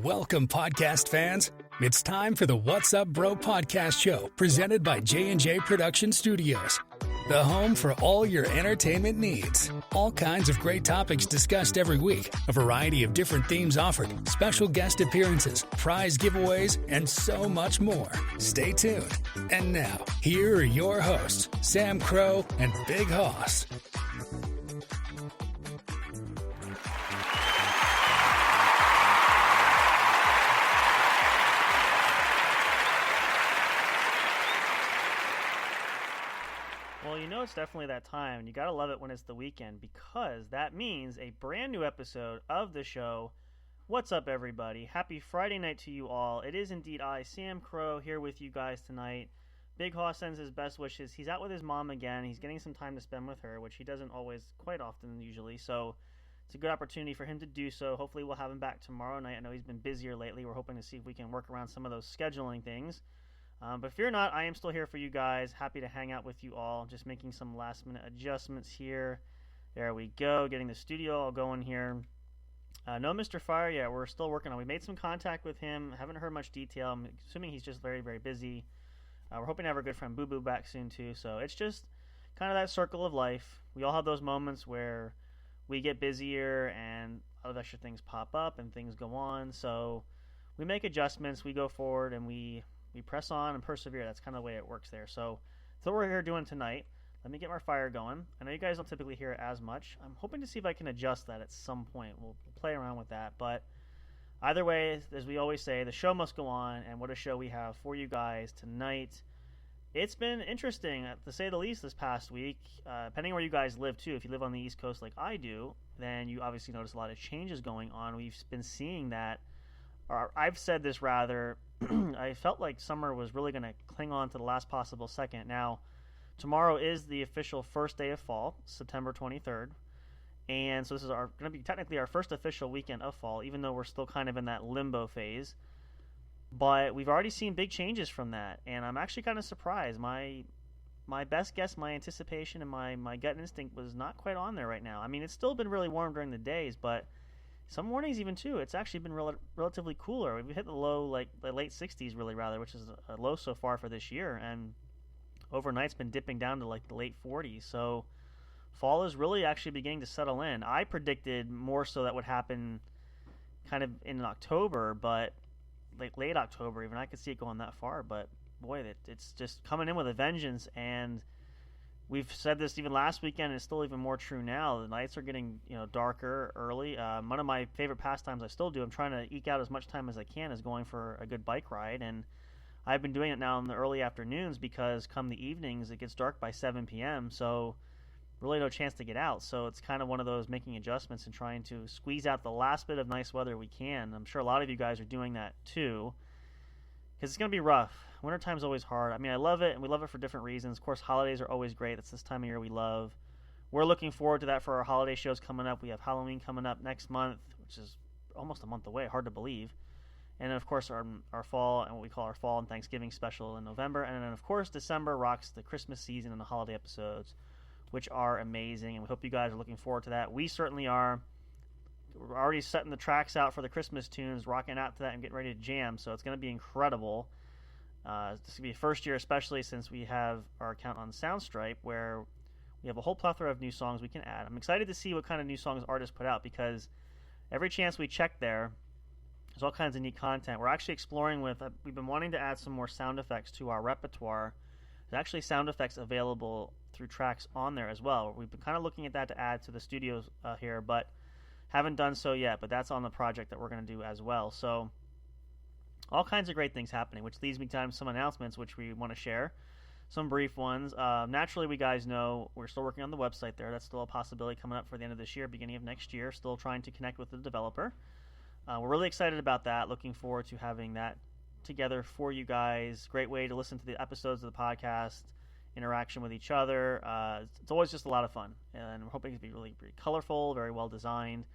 Welcome, podcast fans. It's time for the What's Up Bro podcast show, presented by J&J Production Studios, the home for all your entertainment needs. All kinds of great topics discussed every week, a variety of different themes offered, special guest appearances, prize giveaways, and so much more. Stay tuned. And now, here are your hosts, Sam Crow and Big Hoss. Well, you know it's definitely that time, and you gotta love it when it's the weekend, because that means a brand new episode of the show. What's up, everybody? Happy Friday night to you all. It is indeed I, Sam Crow, here with you guys tonight. Big Hoss sends his best wishes. He's out with his mom again. He's getting some time to spend with her, which he doesn't always, quite often usually, so it's a good opportunity for him to do so. Hopefully we'll have him back tomorrow night. I know he's been busier lately. We're hoping to see if we can work around some of those scheduling things. But fear not, I am still here for you guys. Happy to hang out with you all. Just making some last-minute adjustments here. There we go. Getting the studio all going here. No Mr. Fire yet. We're still working on it. We made some contact with him. Haven't heard much detail. I'm assuming he's just very, very busy. We're hoping to have our good friend Boo Boo back soon, too. So it's just kind of that circle of life. We all have those moments where we get busier and other extra things pop up and things go on. So we make adjustments. We go forward and we press on and persevere. That's kind of the way it works there. So that's what we're here doing tonight. Let me get my fire going. I know you guys don't typically hear it as much. I'm hoping to see if I can adjust that at some point. We'll play around with that. But either way, as we always say, the show must go on, and what a show we have for you guys tonight. It's been interesting, to say the least, this past week. Depending on where you guys live, too. If you live on the East Coast like I do, then you obviously notice a lot of changes going on. We've been seeing that. Or I've said this rather, I felt like summer was really going to cling on to the last possible second. Now, tomorrow is the official first day of fall, September 23rd. And so this is going to be technically our first official weekend of fall, even though we're still kind of in that limbo phase. But we've already seen big changes from that, and I'm actually kind of surprised. My best guess, my anticipation, and my gut instinct was not quite on there right now. I mean, it's still been really warm during the days, but some mornings even too, it's actually been relatively cooler. We've hit the low, like the late 60s really rather, which is a low so far for this year. And overnight's been dipping down to like the late 40s. So fall is really actually beginning to settle in. I predicted more so that would happen kind of in October, but like late October even. I could see it going that far, but boy, it's just coming in with a vengeance. And we've said this even last weekend, and it's still even more true now. The nights are getting darker early. One of my favorite pastimes I still do, I'm trying to eke out as much time as I can, is going for a good bike ride. And I've been doing it now in the early afternoons because come the evenings it gets dark by 7 p.m. So really no chance to get out. So it's kind of one of those making adjustments and trying to squeeze out the last bit of nice weather we can. I'm sure a lot of you guys are doing that too, because it's going to be rough. Wintertime's always hard. I mean, I love it, and we love it for different reasons. Of course, holidays are always great. That's this time of year we love. We're looking forward to that for our holiday shows coming up. We have Halloween coming up next month, which is almost a month away. Hard to believe. And then, of course, our fall, and what we call our fall and Thanksgiving special in November. And then, of course, December rocks the Christmas season and the holiday episodes, which are amazing. And we hope you guys are looking forward to that. We certainly are. We're already setting the tracks out for the Christmas tunes, rocking out to that and getting ready to jam. So it's going to be incredible. This is going to be the first year, especially since we have our account on Soundstripe, where we have a whole plethora of new songs we can add. I'm excited to see what kind of new songs artists put out, because every chance we check there's all kinds of neat content. We're actually exploring we've been wanting to add some more sound effects to our repertoire. There's actually sound effects available through tracks on there as well. We've been kind of looking at that to add to the studios here, but haven't done so yet. But that's on the project that we're going to do as well. So all kinds of great things happening, which leads me to some announcements which we want to share. Some brief ones. Naturally, we guys know we're still working on the website there. That's still a possibility coming up for the end of this year, beginning of next year. Still trying to connect with the developer. We're really excited about that. Looking forward to having that together for you guys. Great way to listen to the episodes of the podcast, interaction with each other. It's always just a lot of fun, and we're hoping to be really, really colorful, very well designed.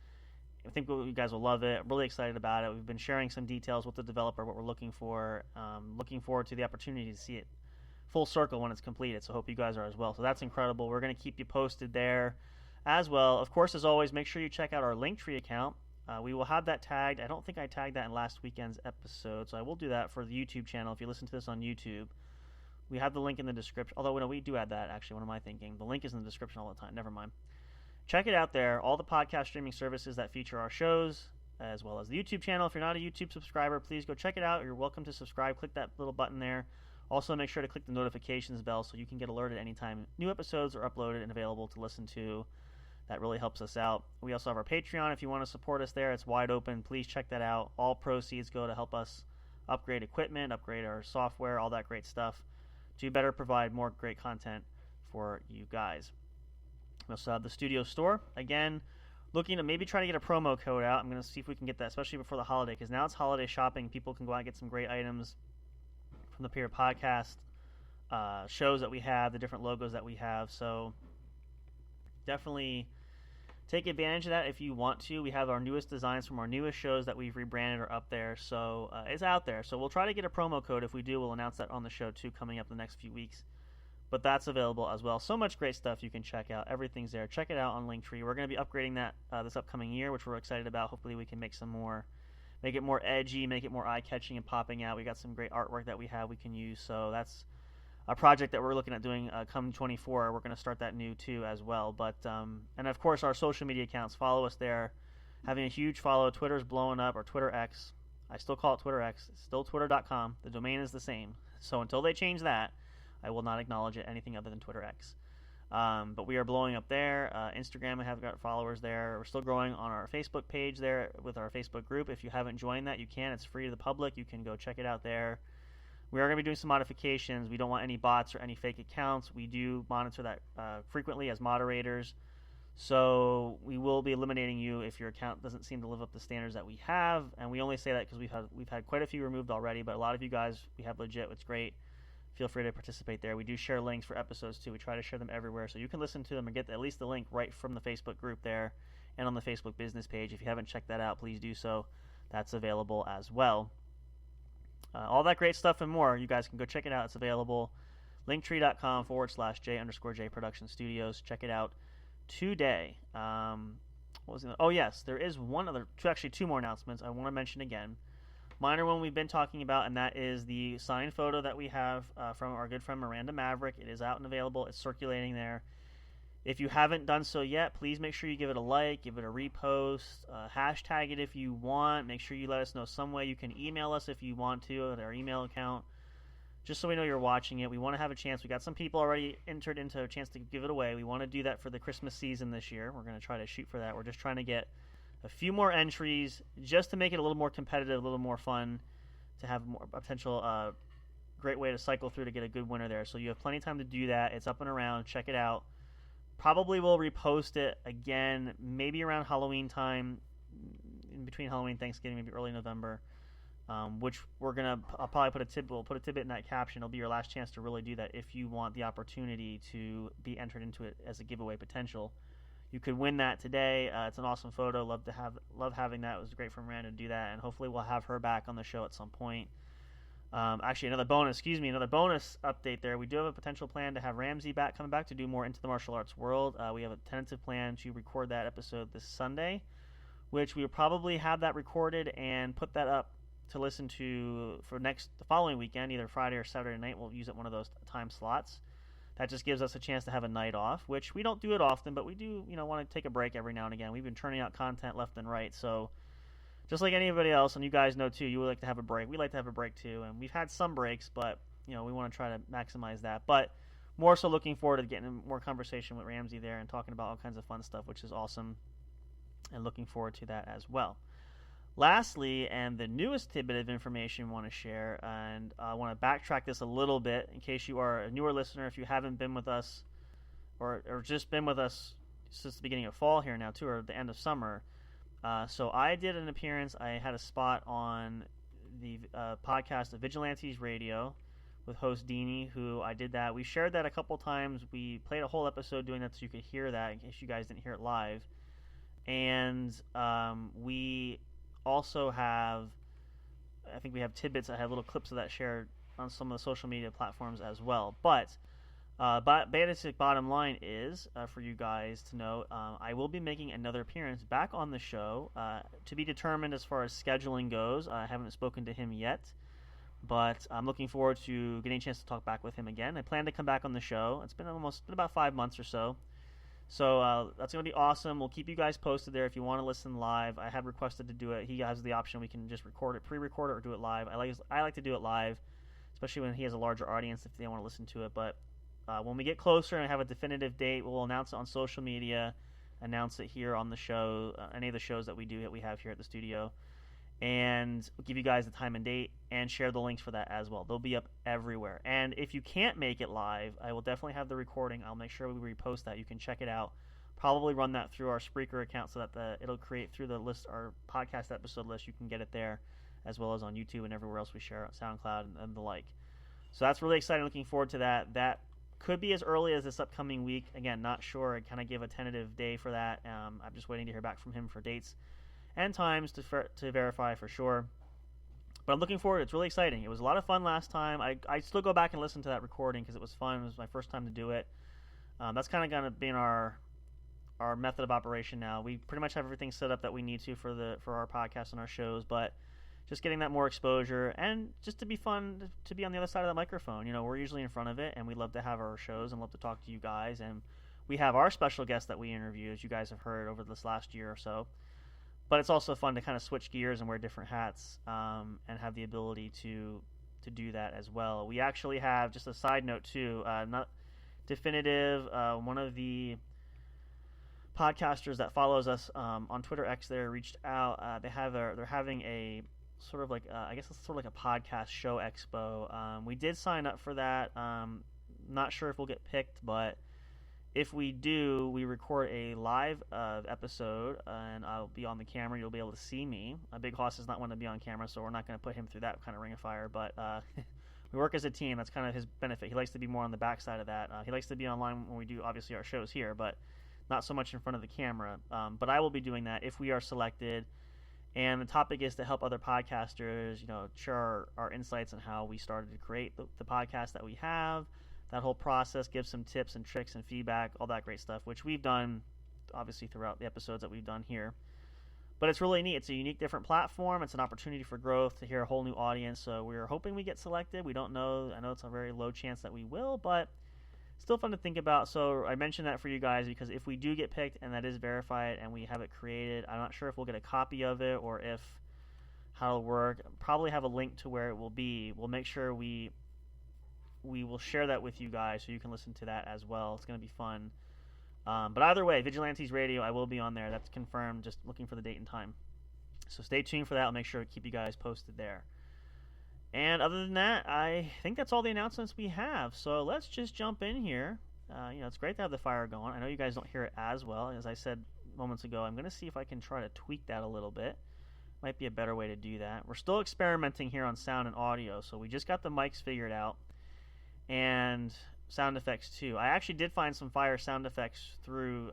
I think you guys will love it. I'm really excited about it. We've been sharing some details with the developer, what we're looking for. Looking forward to the opportunity to see it full circle when it's completed, so hope you guys are as well. So that's incredible. We're going to keep you posted there as well. Of course, as always, make sure you check out our Linktree account. We will have that tagged. I don't think I tagged that in last weekend's episode, so I will do that for the YouTube channel. If you listen to this on YouTube, we have the link in the description. Although, no, we do add that, actually. What am I thinking? The link is in the description all the time. Never mind. Check it out there. All the podcast streaming services that feature our shows, as well as the YouTube channel. If you're not a YouTube subscriber, please go check it out. You're welcome to subscribe. Click that little button there. Also, make sure to click the notifications bell so you can get alerted anytime new episodes are uploaded and available to listen to. That really helps us out. We also have our Patreon. If you want to support us there, it's wide open. Please check that out. All proceeds go to help us upgrade equipment, upgrade our software, all that great stuff to better provide more great content for you guys. We also have the studio store. Again, looking to maybe try to get a promo code out. I'm going to see if we can get that, especially before the holiday, because now it's holiday shopping. People can go out and get some great items from the Period Podcast shows that we have, the different logos that we have. So definitely take advantage of that if you want to. We have our newest designs from our newest shows that we've rebranded are up there. So it's out there. So we'll try to get a promo code. If we do, we'll announce that on the show too coming up in the next few weeks. But that's available as well. So much great stuff you can check out. Everything's there. Check it out on Linktree. We're going to be upgrading that this upcoming year, which we're excited about. Hopefully we can make it more edgy, make it more eye-catching and popping out. We got some great artwork that we can use. So that's a project that we're looking at doing come 24. We're going to start that new too as well. But and of course our social media accounts. Follow us there. Having a huge follow. Twitter's blowing up, or Twitter X. I still call it Twitter X. It's still twitter.com. The domain is the same. So until they change that, I will not acknowledge it anything other than Twitter X. But we are blowing up there. Instagram, we have got followers there. We're still growing on our Facebook page there with our Facebook group. If you haven't joined that, you can. It's free to the public. You can go check it out there. We are going to be doing some modifications. We don't want any bots or any fake accounts. We do monitor that frequently as moderators. So we will be eliminating you if your account doesn't seem to live up to standards that we have. And we only say that because we've had quite a few removed already. But a lot of you guys we have legit. It's great. Feel free to participate there. We do share links for episodes too. We try to share them everywhere so you can listen to them and get at least the link right from the Facebook group there and on the Facebook business page. If you haven't checked that out, please do so. That's available as well. All that great stuff and more, you guys can go check it out. It's available. Linktree.com/J_J Production Studios. Check it out today. Oh, yes, there is two more announcements I want to mention again. Minor one we've been talking about, and that is the signed photo that we have from our good friend Miranda Maverick. It is out and available. It's circulating there. If you haven't done so yet, please make sure you give it a like, give it a repost, hashtag it if you want. Make sure you let us know some way. You can email us if you want to at our email account, just so we know you're watching it. We want to have a chance. We got some people already entered into a chance to give it away. We want to do that for the Christmas season this year. We're going to try to shoot for that. We're just trying to get a few more entries just to make it a little more competitive, a little more fun, to have more potential great way to cycle through to get a good winner there. So you have plenty of time to do that. It's up and around. Check it out. Probably will repost it again, maybe around Halloween time, in between Halloween and Thanksgiving, maybe early November. Which I'll probably put a tidbit in that caption. It'll be your last chance to really do that if you want the opportunity to be entered into it as a giveaway potential. You could win that today. It's an awesome photo. Love having that. It was great for Miranda to do that, and hopefully we'll have her back on the show at some point. Actually, another bonus update there. We do have a potential plan to have Ramsey coming back to do more Into the Martial Arts World. We have a tentative plan to record that episode this Sunday, which we will probably have that recorded and put that up to listen to for the following weekend, either Friday or Saturday night. We'll use it one of those time slots. That just gives us a chance to have a night off, which we don't do it often, but we do, want to take a break every now and again. We've been turning out content left and right, so just like anybody else, and you guys know too, you would like to have a break. We like to have a break too, and we've had some breaks, but we want to try to maximize that. But more so looking forward to getting more conversation with Ramsey there and talking about all kinds of fun stuff, which is awesome, and looking forward to that as well. Lastly, and the newest tidbit of information I want to share, and I want to backtrack this a little bit in case you are a newer listener, if you haven't been with us or just been with us since the beginning of fall here now too, or the end of summer. So I did an appearance. I had a spot on the podcast of Vigilantes Radio with host Deanie, who I did that. We shared that a couple times. We played a whole episode doing that so you could hear that in case you guys didn't hear it live. And we also have, I think we have tidbits. I have little clips of that shared on some of the social media platforms as well. But But basic bottom line is, for you guys to know, I will be making another appearance back on the show, to be determined as far as scheduling goes. I haven't spoken to him yet, but I'm looking forward to getting a chance to talk back with him again. I plan to come back on the show. It's been about 5 months or so. So that's going to be awesome. We'll keep you guys posted there if you want to listen live. I have requested to do it. He has the option. We can just pre-record it, or do it live. I like to do it live, especially when he has a larger audience if they want to listen to it. But when we get closer and have a definitive date, we'll announce it on social media, announce it here on the show, any of the shows that we have here at the studio, and we'll give you guys the time and date and share the links for that as well. They'll be up everywhere. And if you can't make it live, I will definitely have the recording. I'll make sure we repost that. You can check it out. Probably run that through our Spreaker account so that it'll create through the list, our podcast episode list. You can get it there, as well as on YouTube and everywhere else we share on SoundCloud and the like. So that's really exciting. Looking forward to that. That could be as early as this upcoming week. Again, not sure. I kind of gave a tentative day for that. I'm just waiting to hear back from him for dates and times to verify for sure. But I'm looking forward. It's really exciting. It was a lot of fun last time. I still go back and listen to that recording because it was fun. It was my first time to do it. That's kind of going to be our method of operation now. We pretty much have everything set up that we need to for our podcast and our shows, but just getting that more exposure and just to be fun to be on the other side of the microphone. You know, we're usually in front of it, and we love to have our shows and love to talk to you guys. And we have our special guests that we interview, as you guys have heard over this last year or so. But it's also fun to kind of switch gears and wear different hats, and have the ability to do that as well. We actually have, just a side note too, not definitive, one of the podcasters that follows us on Twitter X there reached out. They're having a sort of like I guess it's sort of like a podcast show expo. We did sign up for that. Not sure if we'll get picked, but if we do, we record a live episode, and I'll be on the camera. You'll be able to see me. Big Hoss does not want to be on camera, so we're not going to put him through that kind of ring of fire. But we work as a team. That's kind of his benefit. He likes to be more on the backside of that. He likes to be online when we do, obviously, our shows here, but not so much in front of the camera. But I will be doing that if we are selected. And the topic is to help other podcasters, share our insights on how we started to create the podcast that we have, that whole process, give some tips and tricks and feedback, all that great stuff, which we've done, obviously, throughout the episodes that we've done here. But it's really neat. It's a unique, different platform. It's an opportunity for growth, to hear a whole new audience. So we're hoping we get selected. We don't know. I know it's a very low chance that we will, but still fun to think about. So I mentioned that for you guys because if we do get picked and that is verified and we have it created, I'm not sure if we'll get a copy of it or how it'll work. Probably have a link to where it will be. We'll make sure we will share that with you guys so you can listen to that as well. It's going to be fun. But either way, Vigilantes Radio, I will be on there. That's confirmed. Just looking for the date and time. So stay tuned for that. I'll make sure to keep you guys posted there. And other than that, I think that's all the announcements we have. So let's just jump in here. It's great to have the fire going. I know you guys don't hear it as well. As I said moments ago, I'm going to see if I can try to tweak that a little bit. Might be a better way to do that. We're still experimenting here on sound and audio. So we just got the mics figured out. And sound effects too. I actually did find some fire sound effects through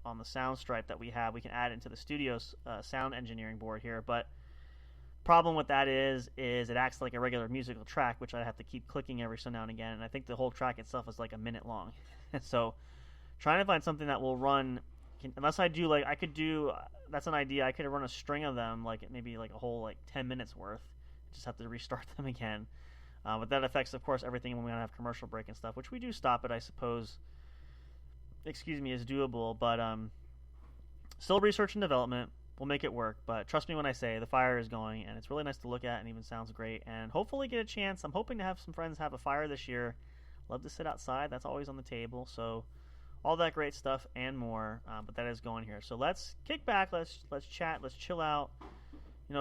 on the sound stripe that we have. We can add it into the studio's sound engineering board here, but problem with that is it acts like a regular musical track, which I have to keep clicking every so now and again, and I think the whole track itself is like a minute long. So trying to find something that will run, unless I do that's an idea, I could run a string of them, like maybe like a whole 10 minutes worth, just have to restart them again. But that affects, of course, everything when we don't have commercial break and stuff, which we do stop it, I suppose, is doable, but still research and development. We'll make it work, but trust me when I say the fire is going, and it's really nice to look at and even sounds great, and hopefully get a chance. I'm hoping to have some friends have a fire this year. Love to sit outside. That's always on the table, so all that great stuff and more, but that is going here. So let's kick back, let's chat, let's chill out.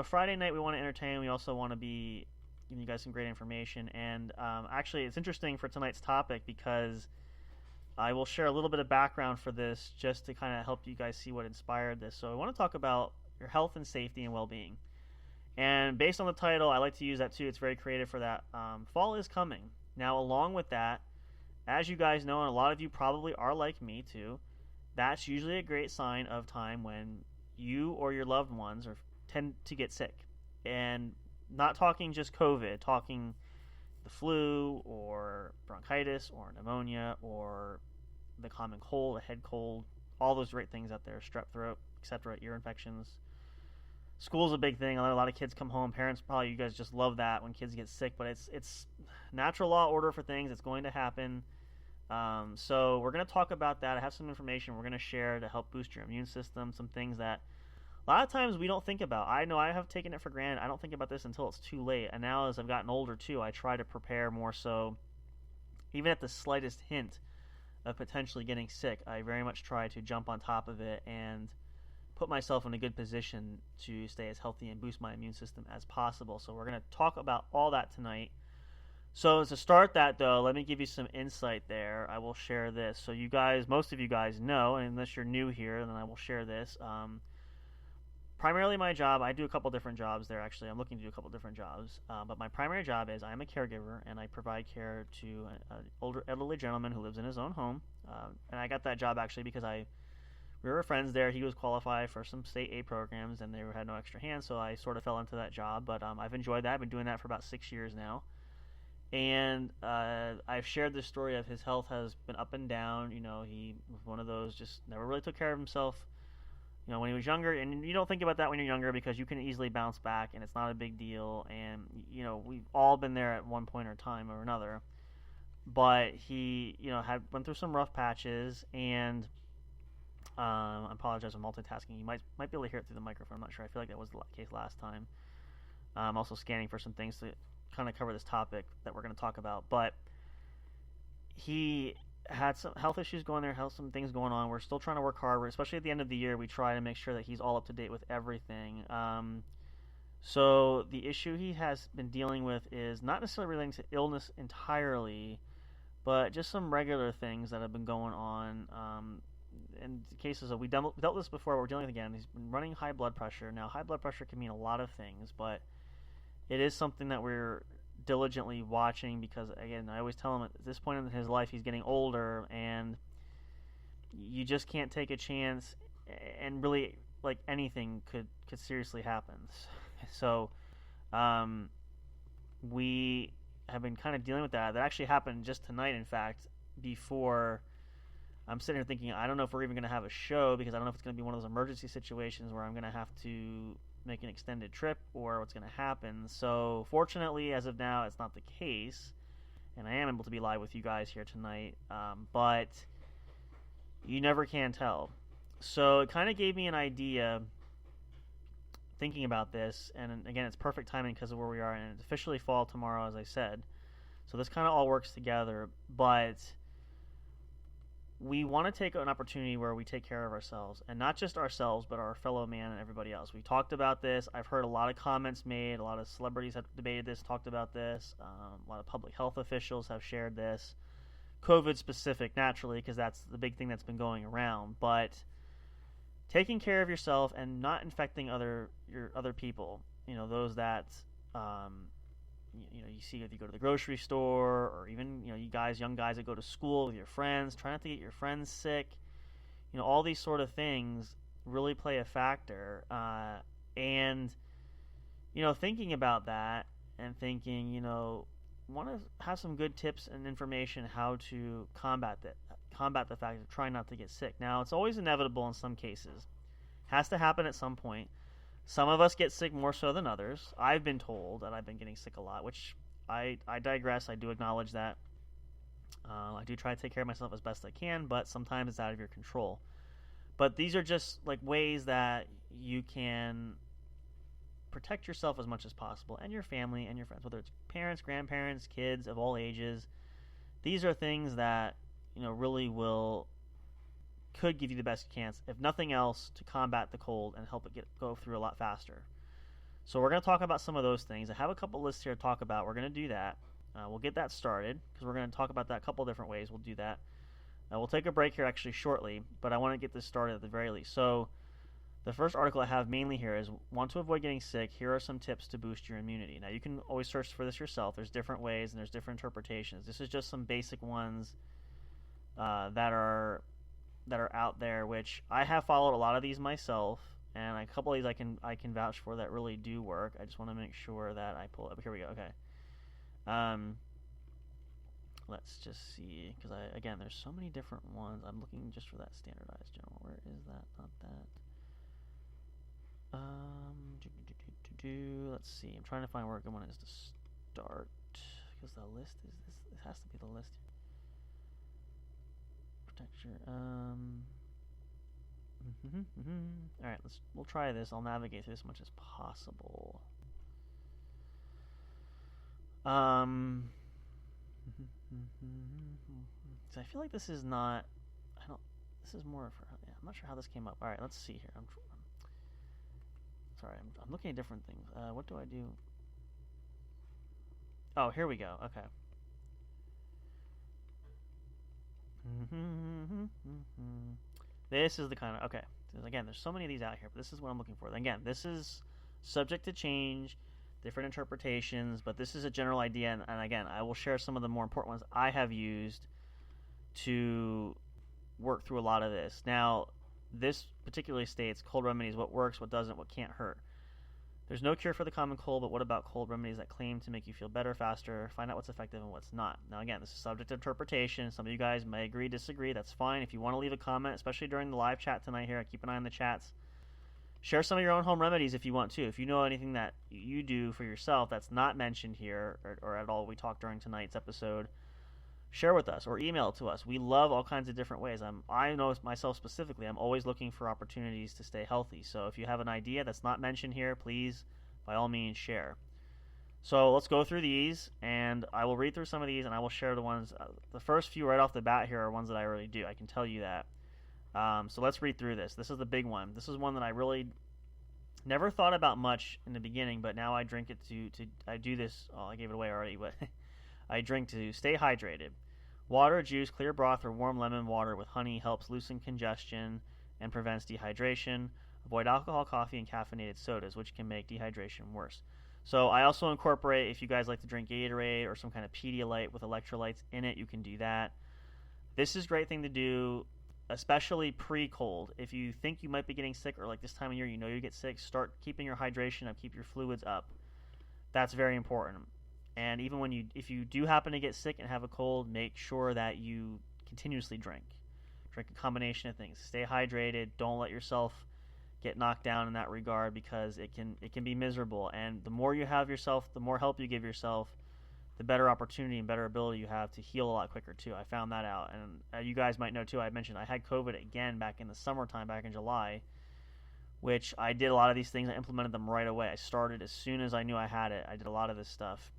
Friday night we want to entertain. We also want to be giving you guys some great information, and actually it's interesting for tonight's topic because I will share a little bit of background for this just to kind of help you guys see what inspired this. So I want to talk about your health and safety and well-being, and based on the title, I like to use that too. It's very creative for that. Fall is coming. Now, along with that, as you guys know, and a lot of you probably are like me too, that's usually a great sign of time when you or your loved ones tend to get sick. And not talking just COVID, talking the flu or bronchitis or pneumonia or the common cold, a head cold, all those great things out there, strep throat, etc., ear infections. School's a big thing. A lot of kids come home. Parents, probably you guys just love that when kids get sick, but it's natural law order for things. It's going to happen. So we're going to talk about that. I have some information we're going to share to help boost your immune system, some things that a lot of times we don't think about. I know I have taken it for granted. I don't think about this until it's too late. And now as I've gotten older too, I try to prepare more so. Even at the slightest hint of potentially getting sick, I very much try to jump on top of it and put myself in a good position to stay as healthy and boost my immune system as possible. So we're going to talk about all that tonight. So to start that, though, let me give you some insight there. I will share this. So you guys, most of you guys know, and unless you're new here, then I will share this. Primarily my job, I do a couple different jobs there, actually. I'm looking to do a couple different jobs. But my primary job is I'm a caregiver, and I provide care to an older elderly gentleman who lives in his own home. And I got that job, actually, because we were friends there. He was qualified for some state aid programs, and they had no extra hands, so I sort of fell into that job. But I've enjoyed that. I've been doing that for about 6 years now. And I've shared the story of his health has been up and down. You know, he was one of those, just never really took care of himself, you know, when he was younger. And you don't think about that when you're younger because you can easily bounce back, and it's not a big deal. And, you know, we've all been there at one point or time or another. But he, you know, went through some rough patches, and I apologize for multitasking. You might be able to hear it through the microphone. I'm not sure. I feel like that was the case last time. I'm also scanning for some things to kind of cover this topic that we're going to talk about. But he had some health issues going there, some things going on. We're still trying to work hard, especially at the end of the year. We try to make sure that he's all up to date with everything. So the issue he has been dealing with is not necessarily relating to illness entirely, but just some regular things that have been going on. In cases of, we dealt with this before, we're dealing with again. He's been running high blood pressure. Now, high blood pressure can mean a lot of things, but it is something that we're diligently watching because, again, I always tell him at this point in his life he's getting older, and you just can't take a chance, and really, like, anything could seriously happen. So we have been kind of dealing with that. That actually happened just tonight, in fact, before. I'm sitting here thinking, I don't know if we're even going to have a show because I don't know if it's going to be one of those emergency situations where I'm going to have to make an extended trip or what's going to happen. So fortunately, as of now, it's not the case, and I am able to be live with you guys here tonight, but you never can tell. So it kind of gave me an idea thinking about this, and again, it's perfect timing because of where we are, and it's officially fall tomorrow, as I said. So this kind of all works together, but we want to take an opportunity where we take care of ourselves, and not just ourselves, but our fellow man and everybody else. We talked about this. I've heard a lot of comments made. A lot of celebrities have debated this, talked about this. A lot of public health officials have shared this. COVID specific, naturally, because that's the big thing that's been going around. But taking care of yourself and not infecting other people, you know, those that you see if you go to the grocery store, or even, you know, young guys that go to school with your friends, try not to get your friends sick. You know, all these sort of things really play a factor. And, you know, thinking about that and thinking, you know, want to have some good tips and information how to combat the fact of trying not to get sick. Now, it's always inevitable in some cases. Has to happen at some point. Some of us get sick more so than others. I've been told that I've been getting sick a lot, which I digress. I do acknowledge that. I do try to take care of myself as best I can, but sometimes it's out of your control. But these are just like ways that you can protect yourself as much as possible, and your family and your friends, whether it's parents, grandparents, kids of all ages. These are things that, you know, really could give you the best chance, if nothing else, to combat the cold and help it go through a lot faster. So we're going to talk about some of those things. I have a couple lists here to talk about. We're going to do that. We'll get that started because we're going to talk about that a couple different ways. We'll do that. We'll take a break here actually shortly, but I want to get this started at the very least. So the first article I have mainly here is, want to avoid getting sick, here are some tips to boost your immunity. Now, you can always search for this yourself. There's different ways and there's different interpretations. This is just some basic ones that are out there, which I have followed a lot of these myself, and a couple of these I can vouch for that really do work. I just want to make sure that I pull it up. Here we go. Okay. Let's just see, because again, there's so many different ones. I'm looking just for that standardized general. Where is that? Not that. Let's see. I'm trying to find where a good one is to start, because the list is this. It has to be the list. Protect your All right, we'll try this. I'll navigate through as much as possible. So I feel like this is not. This is more for. Yeah, I'm not sure how this came up. All right, let's see here. Sorry, I'm looking at different things. What do I do? Oh, here we go. Okay. This is the kind of. Okay. Again, there's so many of these out here, but this is what I'm looking for. Again, this is subject to change, different interpretations, but this is a general idea, and again, I will share some of the more important ones I have used to work through a lot of this. Now, this particularly states cold remedies, what works, what doesn't, what can't hurt. There's no cure for the common cold, but what about cold remedies that claim to make you feel better faster? Find out what's effective and what's not. Now, again, this is subject to interpretation. Some of you guys may agree, disagree. That's fine. If you want to leave a comment, especially during the live chat tonight here, I keep an eye on the chats. Share some of your own home remedies if you want to. If you know anything that you do for yourself that's not mentioned here or at all we talked during tonight's episode, share with us or email it to us. We love all kinds of different ways. I know myself specifically, I'm always looking for opportunities to stay healthy. So if you have an idea that's not mentioned here, please, by all means, share. So let's go through these, and I will read through some of these, and I will share the ones. The first few right off the bat here are ones that I already do. I can tell you that. So let's read through this. This is the big one. This is one that I really never thought about much in the beginning, but now I drink it I do this. Oh, I gave it away already, but I drink to stay hydrated. Water, juice, clear broth, or warm lemon water with honey helps loosen congestion and prevents dehydration. Avoid alcohol, coffee, and caffeinated sodas, which can make dehydration worse. So I also incorporate, if you guys like to drink Gatorade or some kind of Pedialyte with electrolytes in it, you can do that. This is a great thing to do, especially pre-cold. If you think you might be getting sick, or like this time of year you know you get sick, start keeping your hydration up, keep your fluids up. That's very important. And even if you do happen to get sick and have a cold, make sure that you continuously drink. Drink a combination of things. Stay hydrated. Don't let yourself get knocked down in that regard, because it can be miserable. And the more you have yourself, the more help you give yourself, the better opportunity and better ability you have to heal a lot quicker too. I found that out, and you guys might know too. I mentioned I had COVID again back in the summertime, back in July, which I did a lot of these things. I implemented them right away. I started as soon as I knew I had it. I did a lot of this stuff,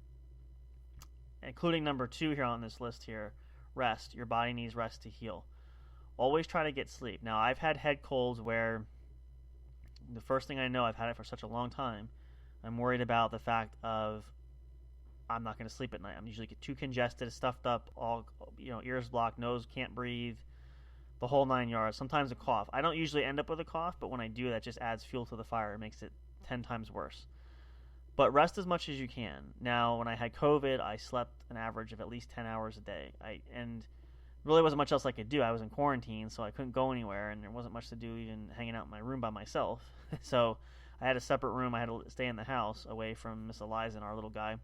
including number 2 here on this list here, rest. Your body needs rest to heal. Always try to get sleep. Now, I've had head colds where the first thing I know, I've had it for such a long time, I'm worried about the fact of I'm not going to sleep at night. I'm usually get too congested, stuffed up, all ears blocked, nose can't breathe, the whole 9 yards. Sometimes a cough. I don't usually end up with a cough, but when I do, that just adds fuel to the fire. It makes it 10 times worse. But rest as much as you can. Now, when I had COVID, I slept an average of at least 10 hours a day. And really wasn't much else I could do. I was in quarantine, so I couldn't go anywhere, and there wasn't much to do even hanging out in my room by myself. So I had a separate room. I had to stay in the house away from Miss Eliza and our little guy.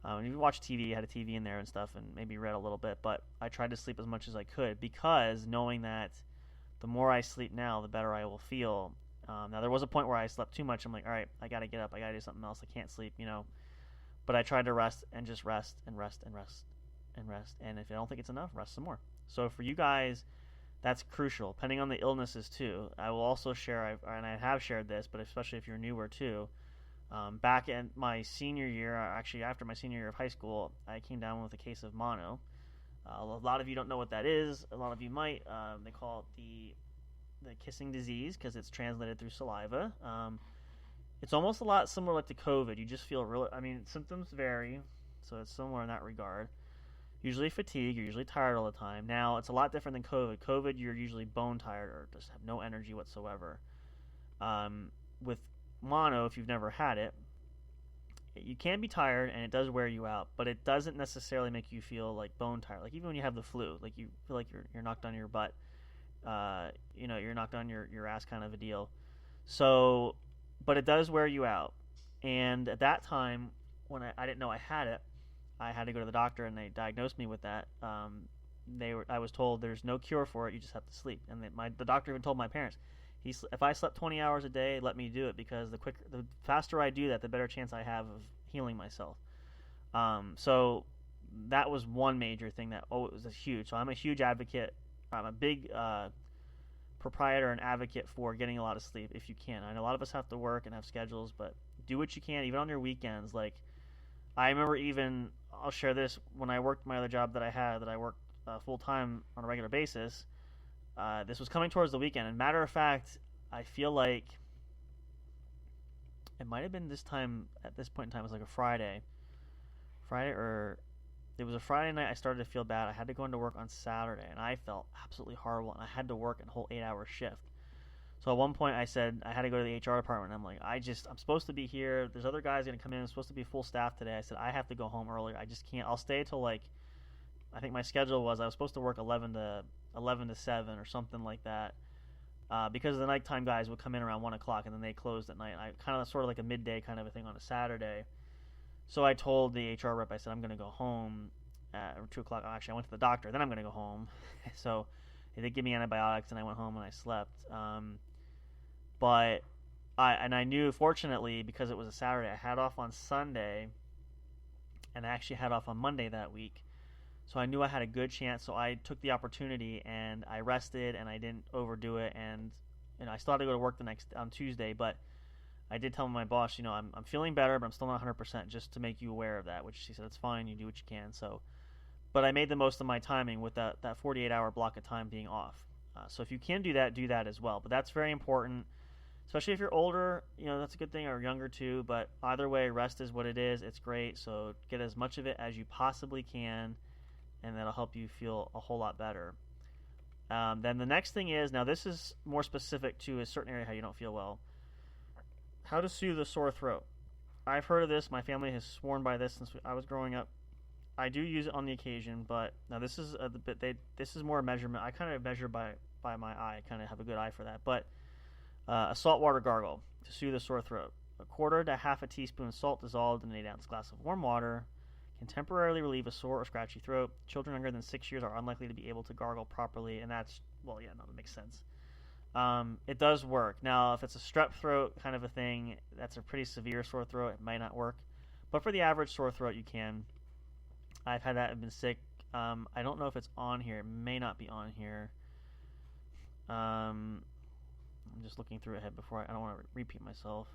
If you watch TV, I had a TV in there and stuff, and maybe read a little bit. But I tried to sleep as much as I could, because knowing that the more I sleep now, the better I will feel. Now, there was a point where I slept too much. I'm like, all right, I got to get up. I got to do something else. I can't sleep, But I tried to rest and just rest and rest and rest and rest. And if I don't think it's enough, rest some more. So for you guys, that's crucial, depending on the illnesses too. I will also share, and I have shared this, but especially if you're newer too, back in my senior year, actually after my senior year of high school, I came down with a case of mono. A lot of you don't know what that is. A lot of you might. They call it the kissing disease, because it's translated through saliva. It's almost a lot similar like to COVID. You just feel symptoms vary, so it's similar in that regard. Usually fatigue, you're usually tired all the time. Now, it's a lot different than COVID. COVID, you're usually bone tired or just have no energy whatsoever. With mono, if you've never had it, you can be tired and it does wear you out, but it doesn't necessarily make you feel like bone tired. Like even when you have the flu, like you feel like you're knocked on your butt, you're knocked on your ass kind of a deal. So, but it does wear you out. And at that time, when I didn't know I had it, I had to go to the doctor, and they diagnosed me with that. I was told there's no cure for it. You just have to sleep. And the doctor even told my parents, if I slept 20 hours a day, let me do it, because the faster I do that, the better chance I have of healing myself. So that was one major thing it was huge. So I'm a huge advocate. I'm a big proprietor and advocate for getting a lot of sleep if you can. I know a lot of us have to work and have schedules, but do what you can, even on your weekends. Like, I remember I'll share this, when I worked my other job that I worked full time on a regular basis. This was coming towards the weekend, and matter of fact, I feel like it might have been this time. At this point in time, it was like a Friday, or it was a Friday night. I started to feel bad. I had to go into work on Saturday, and I felt absolutely horrible, and I had to work a whole 8-hour shift. So at one point, I said I had to go to the HR department. I'm like, I'm supposed to be here. There's other guys going to come in. I'm supposed to be full staff today. I said, I have to go home earlier. I just can't. I'll stay till, like, I think my schedule was, I was supposed to work 11 to 7 or something like that. Because the nighttime guys would come in around 1 o'clock, and then they closed at night. I kind of sort of like a midday kind of a thing on a Saturday. So I told the HR rep, I said, I'm going to go home at 2 o'clock. Actually, I went to the doctor, then I'm going to go home. So they gave me antibiotics, and I went home and I slept. But I knew, fortunately, because it was a Saturday, I had off on Sunday, and I actually had off on Monday that week. So I knew I had a good chance. So I took the opportunity, and I rested, and I didn't overdo it. And I still had to go to work on Tuesday, but I did tell my boss, I'm feeling better, but I'm still not 100%, just to make you aware of that, which she said, it's fine, you do what you can. So, but I made the most of my timing with that 48-hour block of time being off. So if you can do that as well. But that's very important, especially if you're older, that's a good thing, or younger too. But either way, rest is what it is. It's great. So get as much of it as you possibly can, and that'll help you feel a whole lot better. Then the next thing is, now this is more specific to a certain area how you don't feel well. How to soothe a sore throat. I've heard of this. My family has sworn by this since I was growing up. I do use it on the occasion, but now this is this is more a measurement. I kind of measure by my eye. I kind of have a good eye for that. But a saltwater gargle to soothe a sore throat. 1/4 to half a teaspoon of salt dissolved in an 8-ounce glass of warm water can temporarily relieve a sore or scratchy throat. Children younger than 6 years are unlikely to be able to gargle properly, and that makes sense. It does work. Now, if it's a strep throat kind of a thing, that's a pretty severe sore throat, it might not work. But for the average sore throat, you can. I've had that. I've been sick. I don't know if it's on here. It may not be on here. I'm just looking through ahead before I don't want to repeat myself.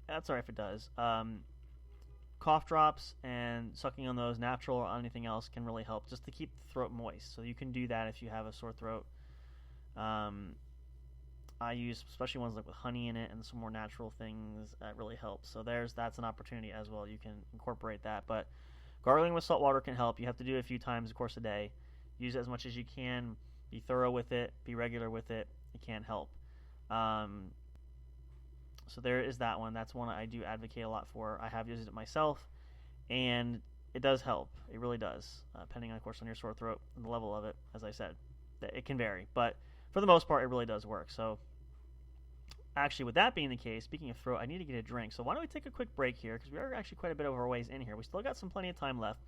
That's alright if it does. Cough drops and sucking on those, natural or anything else, can really help just to keep the throat moist. So you can do that if you have a sore throat. I use especially ones like with honey in it and some more natural things that really help. So that's an opportunity as well. You can incorporate that. But gargling with salt water can help. You have to do it a few times, of course, a day. Use it as much as you can. Be thorough with it. Be regular with it. It can help. So there is that one. That's one I do advocate a lot for. I have used it myself, and it does help. It really does, depending, of course, on your sore throat and the level of it. As I said, it can vary, but for the most part, it really does work. So, actually, with that being the case, speaking of throat, I need to get a drink. So why don't we take a quick break here, because we are actually quite a bit over our ways in here. We still got plenty of time left.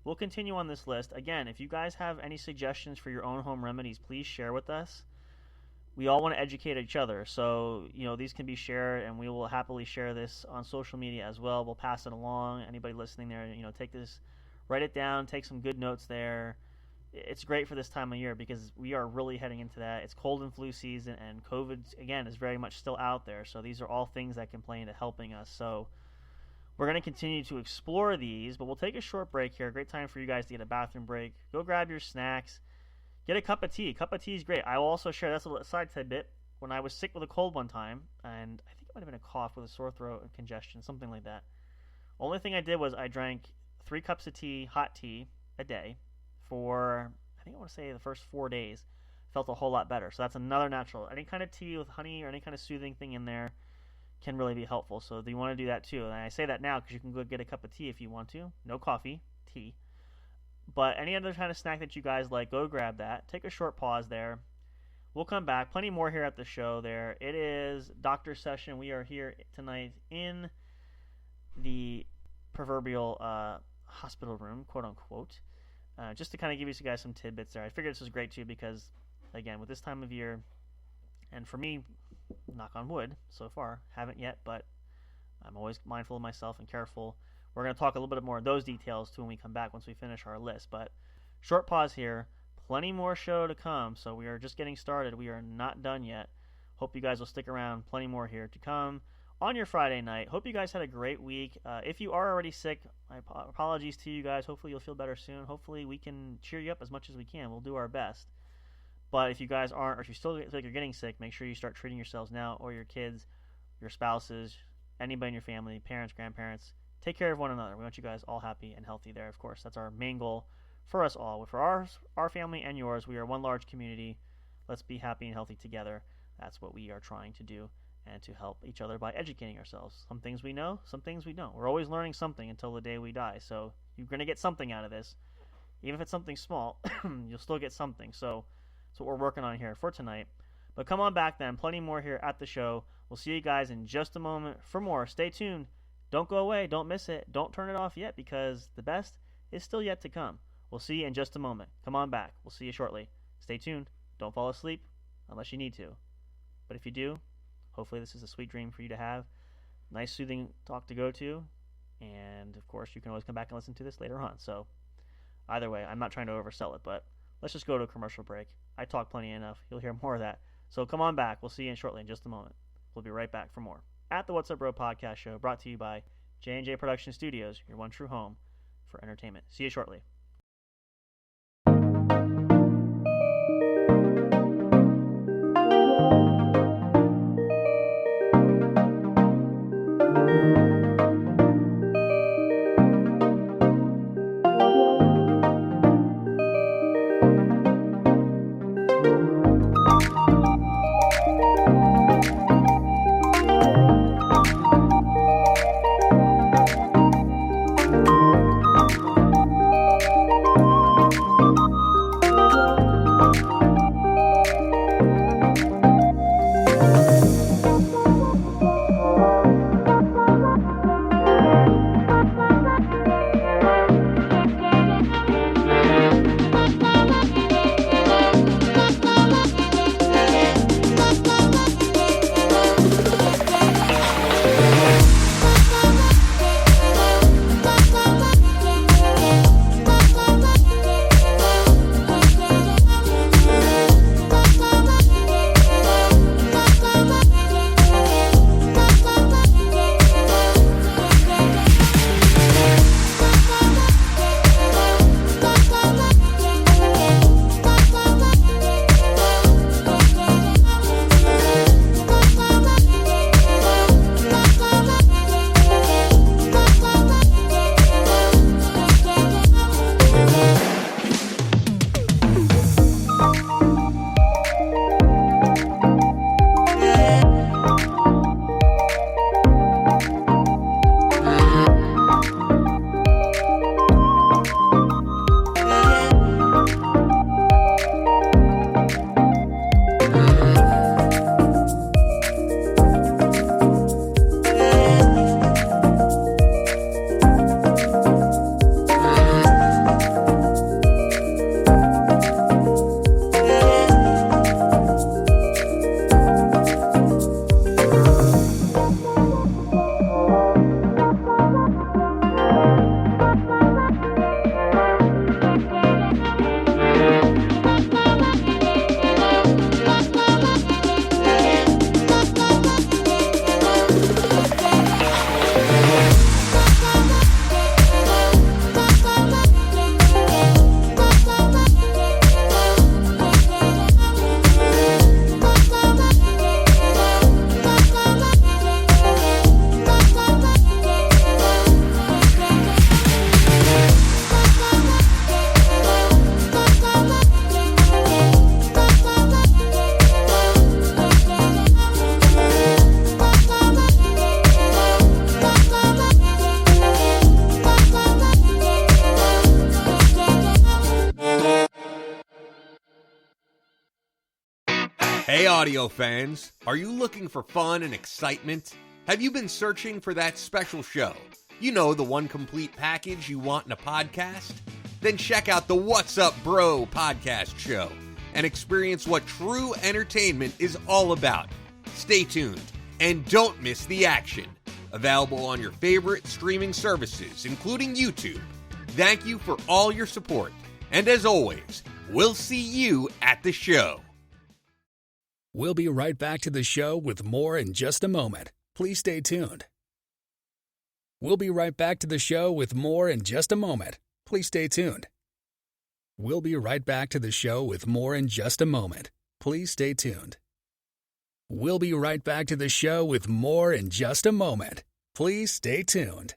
We'll continue on this list. Again, if you guys have any suggestions for your own home remedies, please share with us. We all want to educate each other, so these can be shared, and we will happily share this on social media as well. We'll pass it along. Anybody listening there, take this, write it down, take some good notes there. It's great for this time of year because we are really heading into that. It's cold and flu season, and COVID, again, is very much still out there. So these are all things that can play into helping us. So we're going to continue to explore these, but we'll take a short break here. Great time for you guys to get a bathroom break. Go grab your snacks. Get a cup of tea. A cup of tea is great. I will also share, that's a little side tidbit. When I was sick with a cold one time, and I think it might have been a cough with a sore throat and congestion, something like that. Only thing I did was I drank 3 cups of tea, hot tea, a day for, I think I want to say the first 4 days. Felt a whole lot better. So that's another natural. Any kind of tea with honey or any kind of soothing thing in there can really be helpful. So you want to do that too. And I say that now because you can go get a cup of tea if you want to. No coffee, tea. But any other kind of snack that you guys like, go grab that. Take a short pause there. We'll come back. Plenty more here at the show there. It is doctor session. We are here tonight in the proverbial hospital room, quote unquote. Just to kind of give you guys some tidbits there. I figured this was great too because, again, with this time of year, and for me, knock on wood, so far, haven't yet, but I'm always mindful of myself and careful. We're going to talk a little bit more of those details too when we come back once we finish our list. But short pause here. Plenty more show to come, so we are just getting started. We are not done yet. Hope you guys will stick around. Plenty more here to come on your Friday night. Hope you guys had a great week. If you are already sick, my apologies to you guys. Hopefully you'll feel better soon. Hopefully we can cheer you up as much as we can. We'll do our best. But if you guys aren't, or if you still feel like you're getting sick, make sure you start treating yourselves now, or your kids, your spouses, anybody in your family, parents, grandparents. Take care of one another. We want you guys all happy and healthy there, of course. That's our main goal for us all. For our family and yours, we are one large community. Let's be happy and healthy together. That's what we are trying to do, and to help each other by educating ourselves. Some things we know, some things we don't. We're always learning something until the day we die. So you're going to get something out of this. Even if it's something small, you'll still get something. So that's what we're working on here for tonight. But come on back then. Plenty more here at the show. We'll see you guys in just a moment for more. Stay tuned. Don't go away. Don't miss it. Don't turn it off yet, because the best is still yet to come. We'll see you in just a moment. Come on back. We'll see you shortly. Stay tuned. Don't fall asleep unless you need to. But if you do, hopefully this is a sweet dream for you to have. Nice soothing talk to go to. And of course, you can always come back and listen to this later on. So either way, I'm not trying to oversell it, but let's just go to a commercial break. I talk plenty enough. You'll hear more of that. So come on back. We'll see you shortly in just a moment. We'll be right back for more at the What's Up Bro podcast show, brought to you by J&J Production Studios, your one true home for entertainment. See you shortly. Hey audio fans, are you looking for fun and excitement? Have you been searching for that special show? You know, the one complete package you want in a podcast? Then check out the What's Up Bro podcast show and experience what true entertainment is all about. Stay tuned and don't miss the action. Available on your favorite streaming services, including YouTube. Thank you for all your support. And as always, we'll see you at the show. We'll be right back to the show with more in just a moment. Please stay tuned. We'll be right back to the show with more in just a moment. Please stay tuned. We'll be right back to the show with more in just a moment. Please stay tuned. We'll be right back to the show with more in just a moment. Please stay tuned.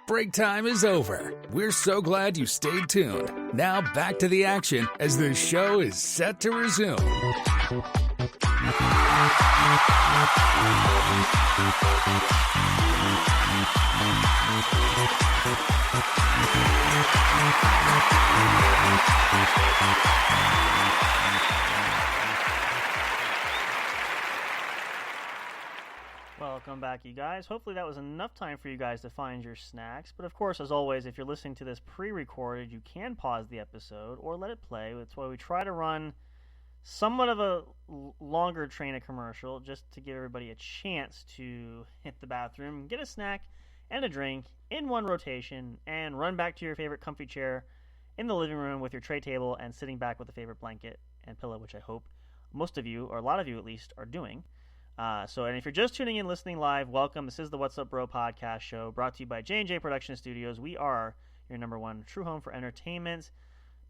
Break time is over. We're so glad you stayed tuned. Now back to the action as the show is set to resume. Welcome back, you guys. Hopefully that was enough time for you guys to find your snacks. But of course, as always, if you're listening to this pre-recorded, you can pause the episode or let it play. That's why we try to run somewhat of a longer train of commercial just to give everybody a chance to hit the bathroom, get a snack and a drink in one rotation, and run back to your favorite comfy chair in the living room with your tray table and sitting back with a favorite blanket and pillow, which I hope most of you, or a lot of you at least, are doing. And if you're just tuning in, listening live, welcome. This is the What's Up Bro podcast show, brought to you by J&J Production Studios. We are your number one true home for entertainment.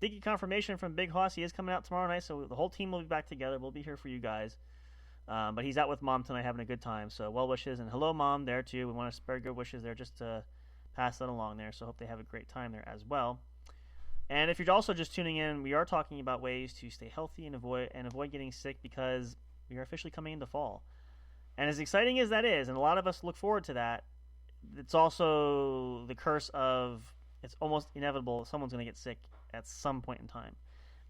Diggy confirmation from Big Hoss. He is coming out tomorrow night, so the whole team will be back together. We'll be here for you guys. But he's out with Mom tonight having a good time, so well wishes. And hello, Mom, there too. We want to spread good wishes there just to pass that along there, so hope they have a great time there as well. And if you're also just tuning in, we are talking about ways to stay healthy and avoid getting sick, because we are officially coming into fall. And as exciting as that is, and a lot of us look forward to that, it's also the curse of it's almost inevitable someone's going to get sick at some point in time.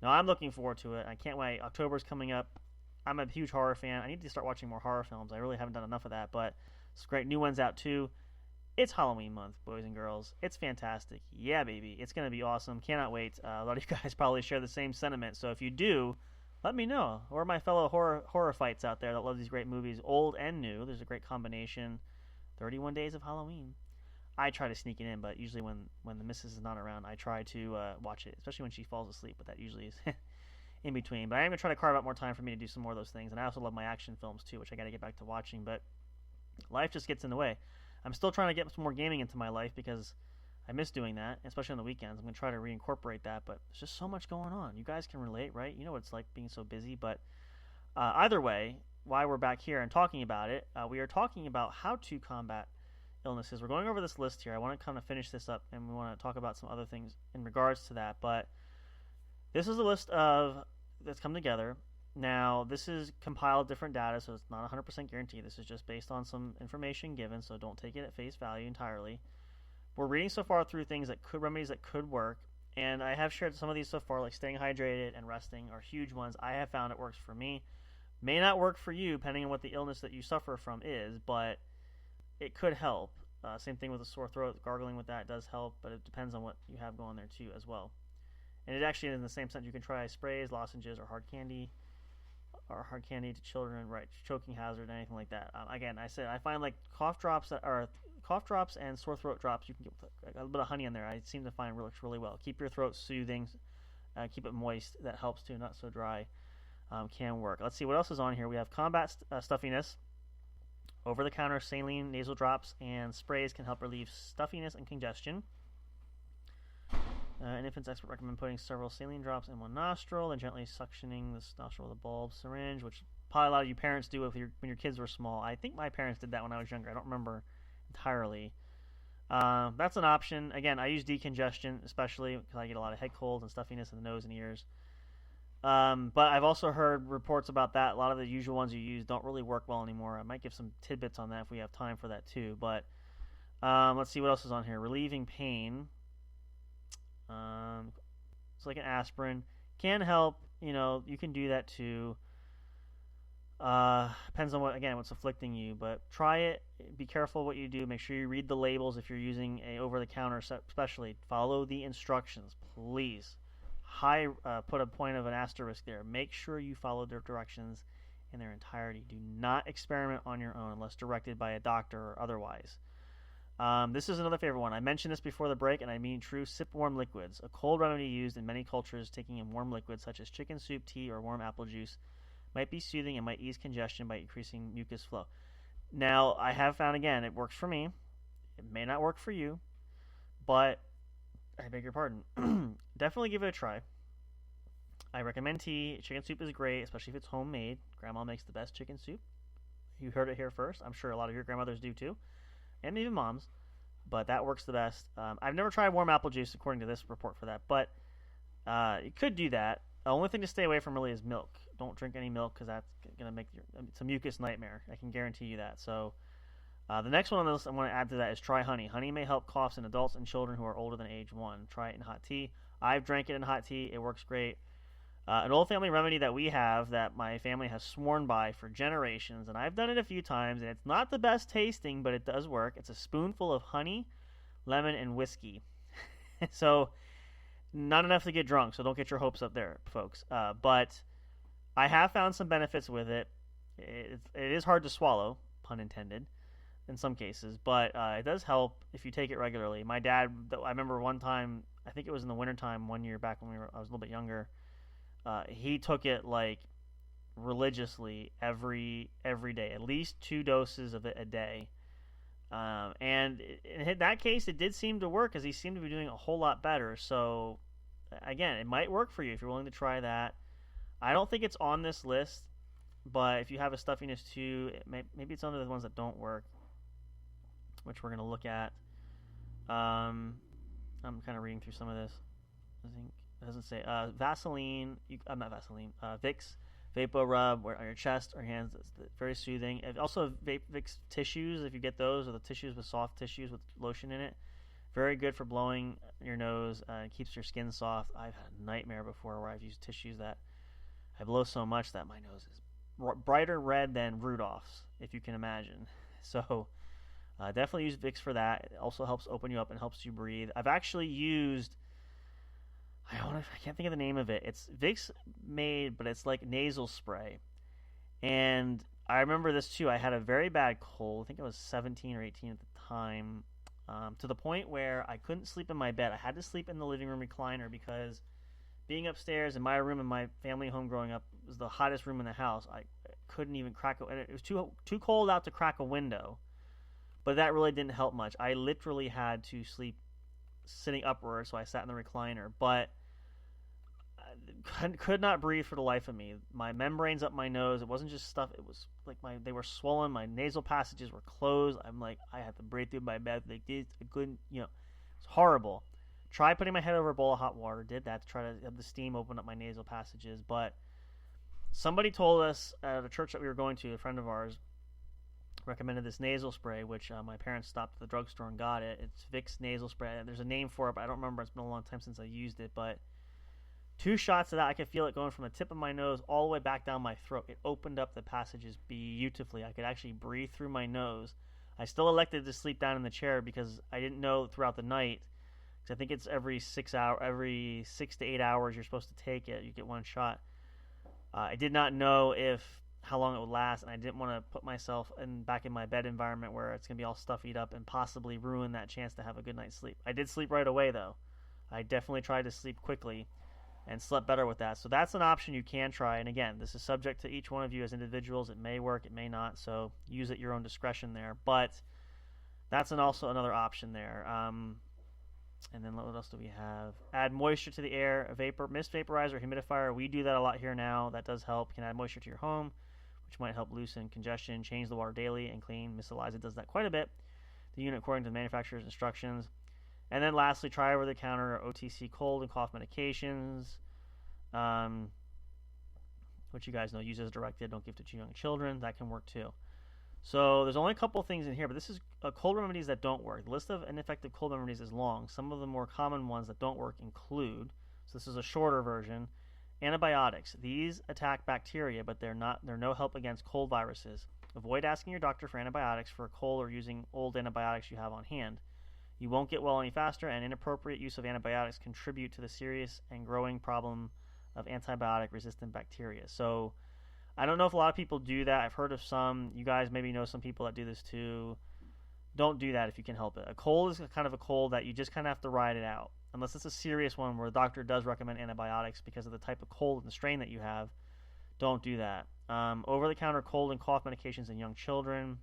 Now, I'm looking forward to it. I can't wait. October's coming up. I'm a huge horror fan. I need to start watching more horror films. I really haven't done enough of that, but it's great. New one's out too. It's Halloween month, boys and girls. It's fantastic. Yeah, baby. It's going to be awesome. Cannot wait. A lot of you guys probably share the same sentiment, so if you do, let me know. Or my fellow horror fights out there that love these great movies, old and new. There's a great combination. 31 Days of Halloween. I try to sneak it in, but usually when the missus is not around, I try to watch it, especially when she falls asleep, but that usually is in between. But I am going to try to carve out more time for me to do some more of those things, and I also love my action films too, which I got to get back to watching, but life just gets in the way. I'm still trying to get some more gaming into my life because I miss doing that, especially on the weekends. I'm going to try to reincorporate that, but there's just so much going on. You guys can relate, right? You know what it's like being so busy, but either way, why we're back here and talking about it, we are talking about how to combat illnesses. We're going over this list here. I want to kind of finish this up, and we want to talk about some other things in regards to that, but this is a list that's come together. Now, this is compiled different data, so it's not 100% guaranteed. This is just based on some information given, so don't take it at face value entirely. We're reading so far through remedies that could work, and I have shared some of these so far, like staying hydrated and resting are huge ones. I have found it works for me. May not work for you, depending on what the illness that you suffer from is, but it could help. Same thing with a sore throat. Gargling with that does help, but it depends on what you have going there too as well. And it actually, in the same sense, you can try sprays, lozenges, or hard candy to children, right? Choking hazard, anything like that. Again, I find like cough drops and sore throat drops. You can get a little bit of honey in there. I seem to find works really well. Keep your throat soothing, keep it moist. That helps too, not so dry. Can work. Let's see what else is on here. We have combat stuffiness. Over-the-counter saline nasal drops and sprays can help relieve stuffiness and congestion. An infant's expert recommend putting several saline drops in one nostril and gently suctioning the nostril with a bulb syringe, which probably a lot of you parents do when your kids were small. I think my parents did that when I was younger. I don't remember entirely. That's an option. Again, I use decongestion, especially because I get a lot of head colds and stuffiness in the nose and ears. But I've also heard reports about that. A lot of the usual ones you use don't really work well anymore. I might give some tidbits on that if we have time for that too. But let's see what else is on here. Relieving pain. It's like an aspirin. Can help. You can do that too. Depends on what's afflicting you. But try it. Be careful what you do. Make sure you read the labels if you're using a over-the-counter, especially. Follow the instructions, please. Put a point of an asterisk there. Make sure you follow their directions in their entirety. Do not experiment on your own unless directed by a doctor or otherwise. This is another favorite one. I mentioned this before the break, and I mean true. Sip warm liquids. A cold remedy used in many cultures, taking in warm liquids such as chicken soup, tea, or warm apple juice might be soothing and might ease congestion by increasing mucus flow. Now, I have found, again, it works for me. It may not work for you, but I beg your pardon. Definitely give it a try. I recommend tea. Chicken soup is great, especially if it's homemade. Grandma makes the best chicken soup. You heard it here first. I'm sure a lot of your grandmothers do too, and even moms, but that works the best. I've never tried warm apple juice according to this report for that, but you could do that. The only thing to stay away from really is milk. Don't drink any milk because that's going to make it's a mucus nightmare. I can guarantee you that. So the next one on the list I want to add to that is try honey. Honey may help coughs in adults and children who are older than age 1. Try it in hot tea. I've drank it in hot tea. It works great. An old family remedy that we have that my family has sworn by for generations, and I've done it a few times, and it's not the best tasting, but it does work. It's a spoonful of honey, lemon, and whiskey. So not enough to get drunk, so don't get your hopes up there, folks. But I have found some benefits with it. It is hard to swallow, pun intended, in some cases, but it does help if you take it regularly. My dad, I remember one time, I think it was in the wintertime one year back when I was a little bit younger, he took it like religiously every day, at least 2 doses of it a day. And in that case, it did seem to work because he seemed to be doing a whole lot better. So, again, it might work for you if you're willing to try that. I don't think it's on this list, but if you have a stuffiness too, maybe it's under the ones that don't work, which we're going to look at. I'm kind of reading through some of this. I think it doesn't say Vaseline. Not Vaseline. Vicks Vapor Rub on your chest or hands. It's very soothing. And also Vicks tissues, if you get those, or the tissues with soft tissues with lotion in it. Very good for blowing your nose. It keeps your skin soft. I've had a nightmare before where I've used tissues that I blow so much that my nose is brighter red than Rudolph's, if you can imagine. So definitely use Vicks for that. It also helps open you up and helps you breathe. I've actually used, I can't think of the name of it. It's Vicks made, but it's like nasal spray. And I remember this too. I had a very bad cold. I think I was 17 or 18 at the time, to the point where I couldn't sleep in my bed. I had to sleep in the living room recliner because being upstairs in my room in my family home growing up was the hottest room in the house. I couldn't even crack it. It was too cold out to crack a window. But that really didn't help much. I literally had to sleep sitting upward, so I sat in the recliner. But I could not breathe for the life of me. My membranes up my nose, it wasn't just stuff. It was like they were swollen. My nasal passages were closed. I'm like, I had to breathe through my mouth like this. I couldn't, it's horrible. Tried putting my head over a bowl of hot water. Did that to try to have the steam open up my nasal passages. But somebody told us at a church that we were going to, a friend of ours, recommended this nasal spray, which my parents stopped at the drugstore and got it. It's Vicks nasal spray. There's a name for it, but I don't remember. It's been a long time since I used it. But 2 shots of that, I could feel it going from the tip of my nose all the way back down my throat. It opened up the passages beautifully. I could actually breathe through my nose. I still elected to sleep down in the chair because I didn't know throughout the night. Because I think it's every 6 to 8 hours you're supposed to take it. You get 1 shot. I did not know how long it would last, and I didn't want to put myself back in my bed environment where it's going to be all stuffied up and possibly ruin that chance to have a good night's sleep. I did sleep right away, though. I definitely tried to sleep quickly and slept better with that. So that's an option you can try. And again, this is subject to each one of you as individuals. It may work, it may not. So use at your own discretion there. But that's also another option there. And then what else do we have? Add moisture to the air, mist vaporizer, humidifier. We do that a lot here now. That does help. You can add moisture to your home, which might help loosen congestion. Change the water daily and clean. Miss Eliza does that quite a bit. The unit according to the manufacturer's instructions. And then lastly, try over-the-counter or OTC cold and cough medications, which you guys know, use as directed. Don't give to young children. That can work too. So there's only a couple things in here, but this is cold remedies that don't work. The list of ineffective cold remedies is long. Some of the more common ones that don't work include, so this is a shorter version, antibiotics. These attack bacteria, but they're no help against cold viruses. Avoid asking your doctor for antibiotics for a cold or using old antibiotics you have on hand. You won't get well any faster, and inappropriate use of antibiotics contribute to the serious and growing problem of antibiotic-resistant bacteria. So I don't know if a lot of people do that. I've heard of some. You guys maybe know some people that do this too. Don't do that if you can help it. A cold is kind of a cold that you just kind of have to ride it out. Unless it's a serious one where the doctor does recommend antibiotics because of the type of cold and the strain that you have, don't do that. Over-the-counter cold and cough medications in young children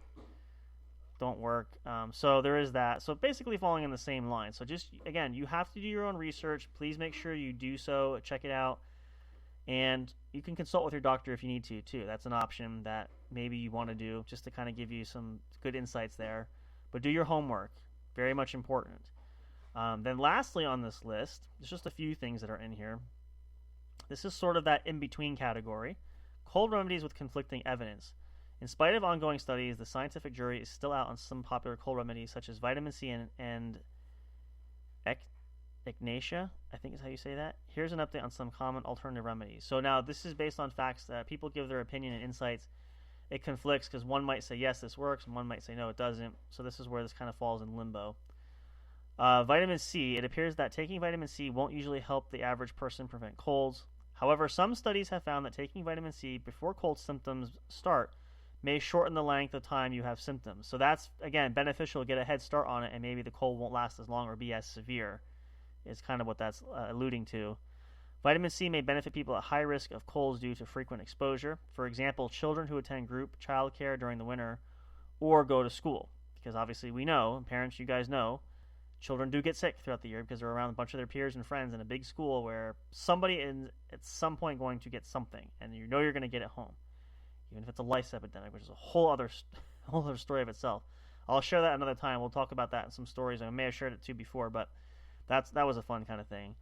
don't work. So there is that. So basically falling in the same line. So just, again, you have to do your own research. Please make sure you do so. Check it out. And you can consult with your doctor if you need to, too. That's an option that maybe you want to do just to kind of give you some good insights there. But do your homework. Very much important. Then lastly on this list, there's just a few things that are in here. This is sort of that in-between category. Cold remedies with conflicting evidence. In spite of ongoing studies, the scientific jury is still out on some popular cold remedies such as vitamin C and echinacea, I think is how you say that. Here's an update on some common alternative remedies. So now this is based on facts that people give their opinion and insights. It conflicts because one might say, yes, this works, and one might say, no, it doesn't. So this is where this kind of falls in limbo. Vitamin C. It appears that taking vitamin C won't usually help the average person prevent colds. However, some studies have found that taking vitamin C before cold symptoms start may shorten the length of time you have symptoms. So that's, again, beneficial. Get a head start on it, and maybe the cold won't last as long or be as severe, is kind of what that's alluding to. Vitamin C may benefit people at high risk of colds due to frequent exposure. For example, children who attend group childcare during the winter or go to school. Because obviously we know, parents, you guys know, children do get sick throughout the year because they're around a bunch of their peers and friends in a big school where somebody is at some point going to get something, and you know you're going to get it home. Even if it's a lice epidemic, which is a whole other story of itself. I'll share that another time. We'll talk about that in some stories. I may have shared it too before, but that was a fun kind of thing.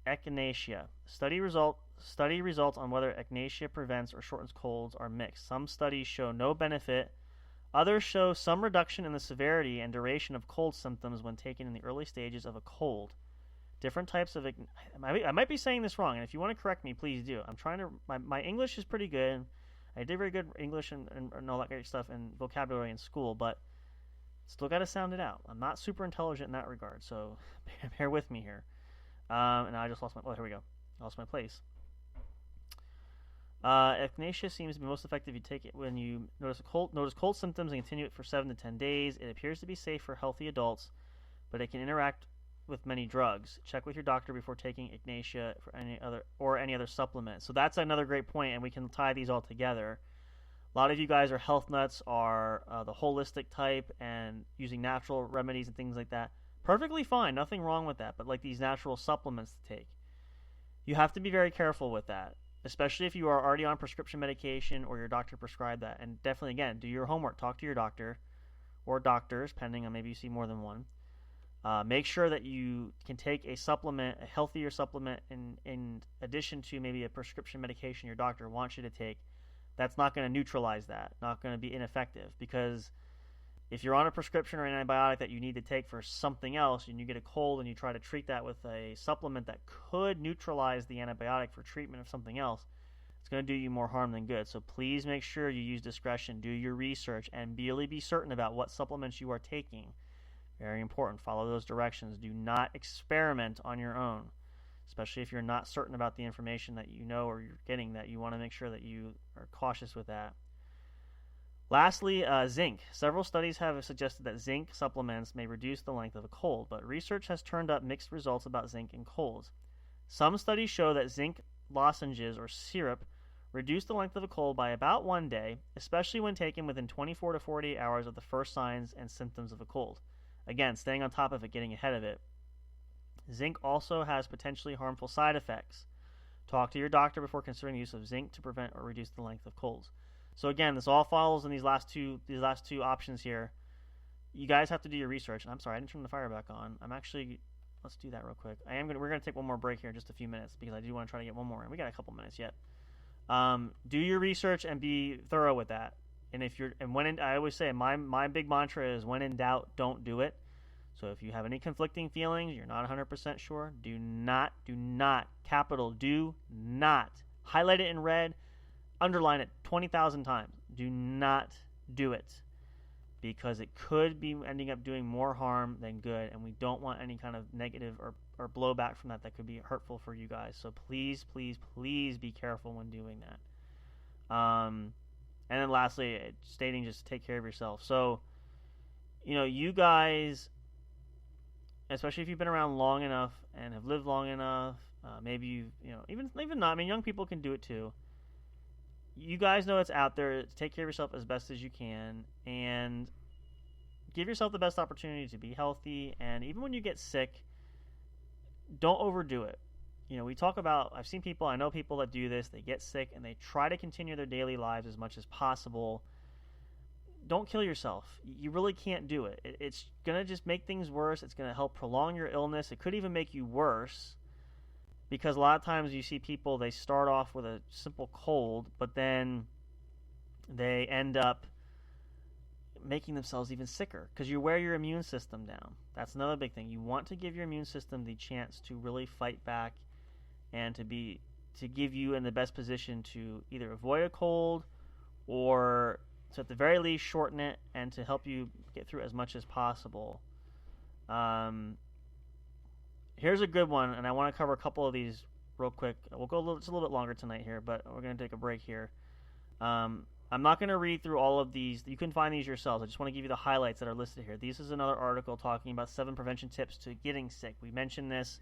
Echinacea. Study results on whether echinacea prevents or shortens colds are mixed. Some studies show no benefit Others show some reduction in the severity and duration of cold symptoms when taken in the early stages of a cold. Different types of... I might be saying this wrong, and if you want to correct me, please do. I'm trying to... My English is pretty good. I did very good English and all that great stuff and vocabulary in school, but still got to sound it out. I'm not super intelligent in that regard, so bear with me here. And I just lost my... Oh, here we go. I lost my place. Echinacea seems to be most effective. You take it when you notice cold symptoms and continue it for 7 to 10 days. It appears to be safe for healthy adults, but it can interact with many drugs. Check with your doctor before taking Echinacea for any other supplement. So that's another great point, and we can tie these all together. A lot of you guys are health nuts, are the holistic type, and using natural remedies and things like that. Perfectly fine, nothing wrong with that. But like these natural supplements to take, you have to be very careful with that, especially if you are already on prescription medication or your doctor prescribed that. And definitely, again, do your homework. Talk to your doctor or doctors, depending on maybe you see more than one. Make sure that you can take a supplement, a healthier supplement, in addition to maybe a prescription medication your doctor wants you to take. That's not going to neutralize that, not going to be ineffective. Because if you're on a prescription or an antibiotic that you need to take for something else, and you get a cold and you try to treat that with a supplement that could neutralize the antibiotic for treatment of something else, it's going to do you more harm than good. So please make sure you use discretion, do your research, and really be certain about what supplements you are taking. Very important. Follow those directions. Do not experiment on your own, especially if you're not certain about the information that you know or you're getting, that you want to make sure that you are cautious with that. Lastly, zinc. Several studies have suggested that zinc supplements may reduce the length of a cold, but research has turned up mixed results about zinc in colds. Some studies show that zinc lozenges or syrup reduce the length of a cold by about 1 day, especially when taken within 24 to 48 hours of the first signs and symptoms of a cold. Again, staying on top of it, getting ahead of it. Zinc also has potentially harmful side effects. Talk to your doctor before considering the use of zinc to prevent or reduce the length of colds. So again, this all follows in these last two options here. You guys have to do your research. And I'm sorry, I didn't turn the fire back on. Let's do that real quick. We're gonna take one more break here in just a few minutes because I do want to try to get one more in. We got a couple minutes yet. Do your research and be thorough with that. And I always say my big mantra is, when in doubt, don't do it. So if you have any conflicting feelings, you're not 100% sure, do not, capital do not, highlight it in red, underline it 20,000 times. Do not do it, because it could be ending up doing more harm than good, and we don't want any kind of negative or blowback from that could be hurtful for you guys. So please, please, please be careful when doing that. And then lastly, stating just take care of yourself. So, you guys, especially if you've been around long enough and have lived long enough, maybe even not. I mean, young people can do it too. You guys know it's out there. Take care of yourself as best as you can, and give yourself the best opportunity to be healthy. And even when you get sick, don't overdo it. We talk about, I've seen people, I know people that do this, they get sick and they try to continue their daily lives as much as possible. Don't kill yourself. You really can't do it. It's going to just make things worse. It's going to help prolong your illness. It could even make you worse, because a lot of times you see people, they start off with a simple cold, but then they end up making themselves even sicker because you wear your immune system down. That's another big thing. You want to give your immune system the chance to really fight back and to give you in the best position to either avoid a cold or to at the very least shorten it and to help you get through as much as possible. Here's a good one, and I want to cover a couple of these real quick. We'll go it's a little bit longer tonight here, but we're going to take a break here. I'm not going to read through all of these. You can find these yourselves. I just want to give you the highlights that are listed here. This is another article talking about 7 prevention tips to getting sick. We mentioned this.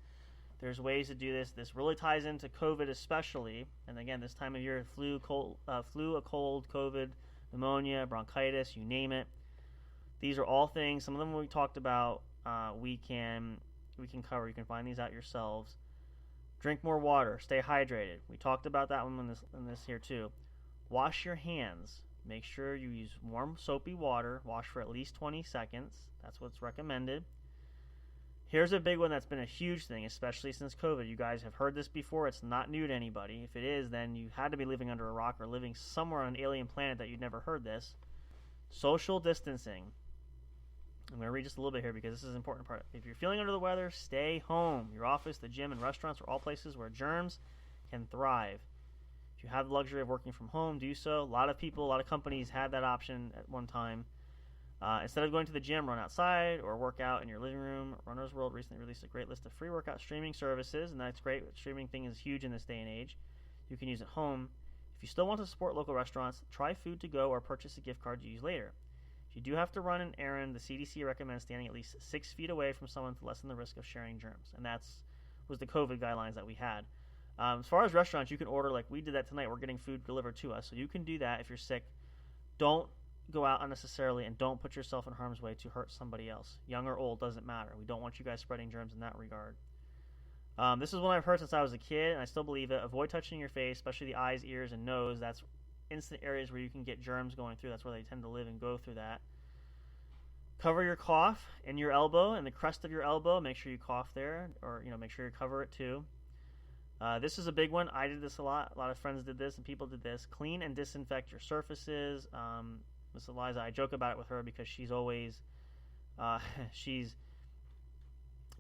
There's ways to do this. This really ties into COVID especially. And again, this time of year, flu, a cold, COVID, pneumonia, bronchitis, you name it. These are all things. Some of them we talked about. We can cover. You can find these out yourselves. Drink more water. Stay hydrated. We talked about that one in this here too. Wash your hands. Make sure you use warm soapy water. Wash for at least 20 seconds. That's what's recommended. Here's a big one that's been a huge thing, especially since COVID. You guys have heard this before. It's not new to anybody. If it is, then you had to be living under a rock or living somewhere on an alien planet that you'd never heard this. Social distancing. I'm going to read just a little bit here because this is an important part. If you're feeling under the weather, stay home. Your office, the gym, and restaurants are all places where germs can thrive. If you have the luxury of working from home, do so. A lot of people, a lot of companies had that option at one time. Instead of going to the gym, run outside or work out in your living room. Runner's World recently released a great list of free workout streaming services, and that's great. Streaming thing is huge in this day and age. You can use at home. If you still want to support local restaurants, try food to go or purchase a gift card to use later. If you do have to run an errand, the CDC recommends standing at least 6 feet away from someone to lessen the risk of sharing germs, and was the COVID guidelines that we had. As far as restaurants, you can order, like we did that tonight. We're getting food delivered to us, so you can do that if you're sick. Don't go out unnecessarily, and don't put yourself in harm's way to hurt somebody else. Young or old, doesn't matter. We don't want you guys spreading germs in that regard. This is one I've heard since I was a kid, and I still believe it. Avoid touching your face, especially the eyes, ears, and nose. That's instant areas where you can get germs going through. That's where they tend to live and go through that. Cover your cough in your elbow and the crest of your elbow. Make sure you cough there, or make sure you cover it too. This is a big one. I did this a lot. A lot of friends did this, and people did this. Clean and disinfect your surfaces. Miss Eliza, I joke about it with her because she's always she's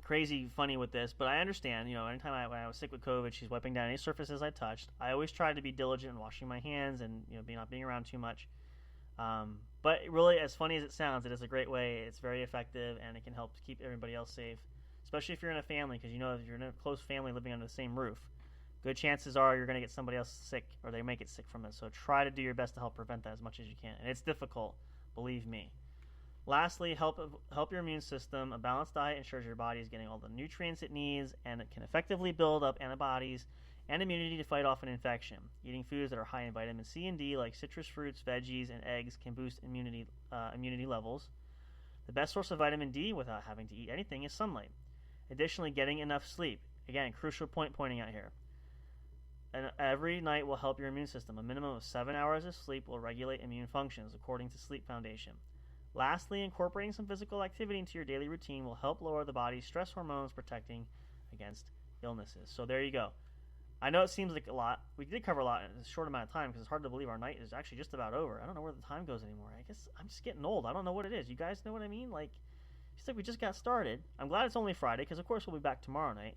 crazy funny with this, but I understand. Anytime when I was sick with COVID, she's wiping down any surfaces I touched. I always tried to be diligent in washing my hands and not being around too much. But really, as funny as it sounds, it is a great way. It's very effective, and it can help keep everybody else safe, especially if you're in a family, because if you're in a close family living under the same roof, good chances are you're going to get somebody else sick, or they may get sick from it. So try to do your best to help prevent that as much as you can. And it's difficult, believe me. Lastly, help your immune system. A balanced diet ensures your body is getting all the nutrients it needs, and it can effectively build up antibodies and immunity to fight off an infection. Eating foods that are high in vitamin C and D, like citrus fruits, veggies, and eggs, can boost immunity levels. The best source of vitamin D without having to eat anything is sunlight. Additionally, getting enough sleep. Again, crucial point pointing out here. And every night will help your immune system. A minimum of 7 hours of sleep will regulate immune functions, according to Sleep Foundation. Lastly, incorporating some physical activity into your daily routine will help lower the body's stress hormones, protecting against illnesses. So there you go. I know it seems like a lot. We did cover a lot in a short amount of time because it's hard to believe our night is actually just about over. I don't know where the time goes anymore. I guess I'm just getting old. I don't know what it is. You guys know what I mean? It's like we just got started. I'm glad it's only Friday because, of course, we'll be back tomorrow night.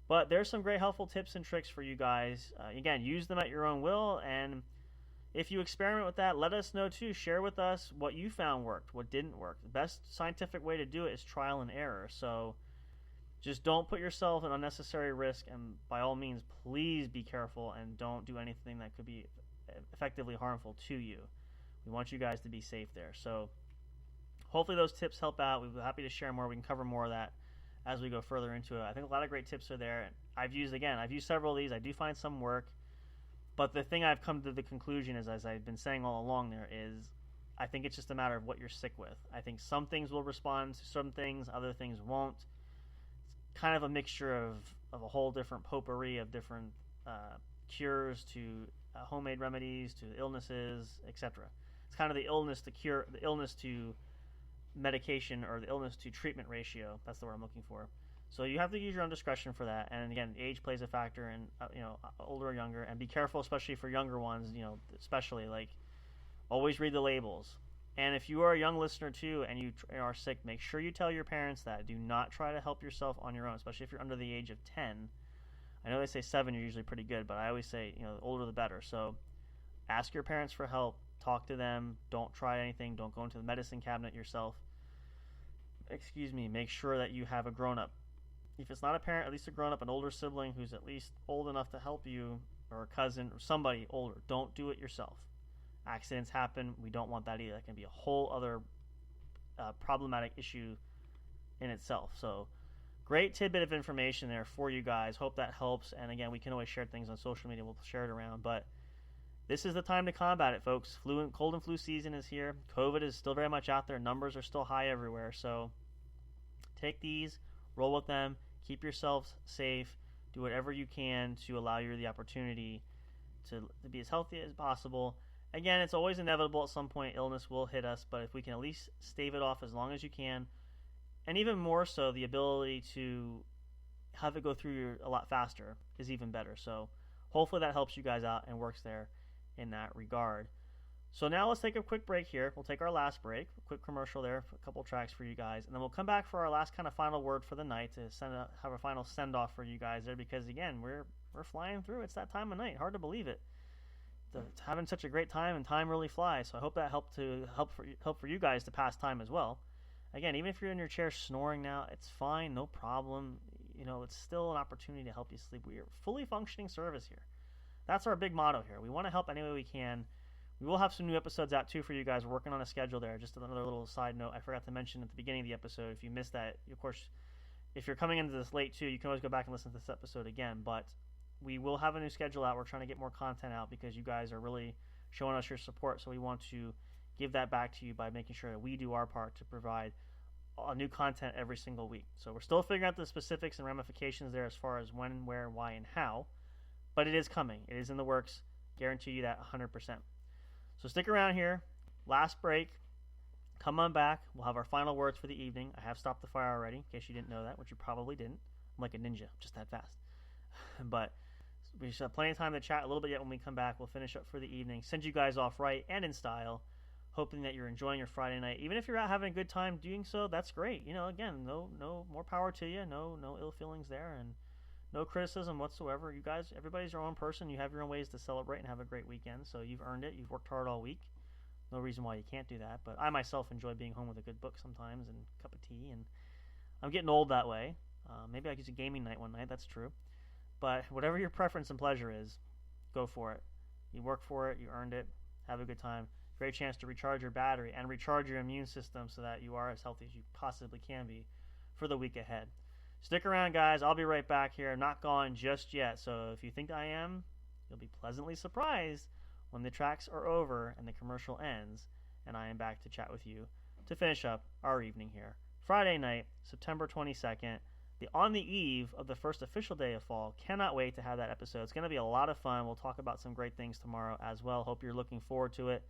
But there's some great helpful tips and tricks for you guys. Again, use them at your own will, and if you experiment with that, let us know too. Share with us what you found worked, what didn't work. The best scientific way to do it is trial and error. So just don't put yourself in unnecessary risk, and by all means, please be careful and don't do anything that could be effectively harmful to you. We want you guys to be safe there. So hopefully those tips help out. We'd be happy to share more. We can cover more of that as we go further into it. I think a lot of great tips are there. I've used several of these. I do find some work. But the thing I've come to the conclusion is, as I've been saying all along there, is I think it's just a matter of what you're sick with. I think some things will respond to some things, other things won't. It's kind of a mixture of a whole different potpourri of different cures to homemade remedies to illnesses, etc. It's kind of the illness to medication, or the illness to treatment ratio. That's the word I'm looking for. So you have to use your own discretion for that. And again, age plays a factor, and older or younger, and be careful, especially for younger ones. Especially always read the labels. And if you are a young listener too, and you are sick, make sure you tell your parents that. Do not try to help yourself on your own, especially if you're under the age of 10. I know they say 7, you're usually pretty good, but I always say the older the better. So ask your parents for help. Talk to them. Don't try anything. Don't go into the medicine cabinet yourself. Make sure that you have a grown-up. If it's not a parent, at least a grown-up, an older sibling who's at least old enough to help you, or a cousin, or somebody older. Don't do it yourself. Accidents happen. We don't want that either. That can be a whole other problematic issue in itself. So great tidbit of information there for you guys. Hope that helps. And again, we can always share things on social media. We'll share it around. But this is the time to combat it, folks. Cold and flu season is here. COVID is still very much out there. Numbers are still high everywhere. So take these, roll with them, keep yourselves safe, do whatever you can to allow you the opportunity to be as healthy as possible. Again, it's always inevitable at some point. Illness will hit us, but if we can at least stave it off as long as you can, and even more so, the ability to have it go through you a lot faster is even better. So hopefully that helps you guys out and works there in that regard. So now let's take a quick break here. We'll take our last break, a quick commercial there, a couple tracks for you guys, and then we'll come back for our last kind of final word for the night to have a final send-off for you guys there, because again, we're flying through. It's that time of night. Hard to believe it. It's having such a great time, and time really flies. So I hope that helped for you guys to pass time as well. Again, even if you're in your chair snoring now, it's fine, no problem. It's still an opportunity to help you sleep. We are fully functioning service here. That's our big motto here. We want to help any way we can. We will have some new episodes out too for you guys. We're working on a schedule there. Just another little side note I forgot to mention at the beginning of the episode. If you missed that, of course, if you're coming into this late too, you can always go back and listen to this episode again. But we will have a new schedule out. We're trying to get more content out because you guys are really showing us your support. So we want to give that back to you by making sure that we do our part to provide new content every single week. So we're still figuring out the specifics and ramifications there as far as when, where, why, and how. But it is coming. It is in the works. Guarantee you that 100%. So stick around here. Last break. Come on back. We'll have our final words for the evening. I have stopped the fire already, in case you didn't know that, which you probably didn't. I'm like a ninja, just that fast. But we should have plenty of time to chat a little bit yet when we come back. We'll finish up for the evening. Send you guys off right and in style. Hoping that you're enjoying your Friday night. Even if you're out having a good time doing so, that's great. Again, no more power to you. No ill feelings there, and no criticism whatsoever. You guys, everybody's your own person. You have your own ways to celebrate and have a great weekend. So you've earned it. You've worked hard all week. No reason why you can't do that. But I myself enjoy being home with a good book sometimes and a cup of tea. And I'm getting old that way. Maybe I could use a gaming night one night. That's true. But whatever your preference and pleasure is, go for it. You work for it. You earned it. Have a good time. Great chance to recharge your battery and recharge your immune system so that you are as healthy as you possibly can be for the week ahead. Stick around, guys. I'll be right back here. I'm not gone just yet. So if you think I am, you'll be pleasantly surprised when the tracks are over and the commercial ends and I am back to chat with you to finish up our evening here. Friday night, September 22nd, on the eve of the first official day of fall. Cannot wait to have that episode. It's going to be a lot of fun. We'll talk about some great things tomorrow as well. Hope you're looking forward to it.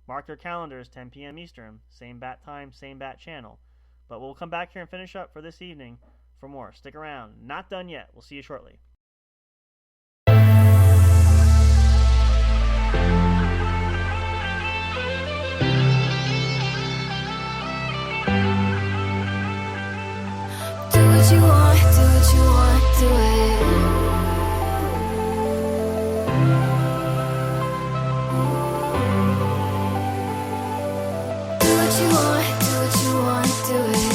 Mark your calendars, 10 p.m. Eastern. Same bat time, same bat channel. But we'll come back here and finish up for this evening for more. Stick around. Not done yet. We'll see you shortly. Do what you want, do what you want, do it. Do what you want, do what you want, do it.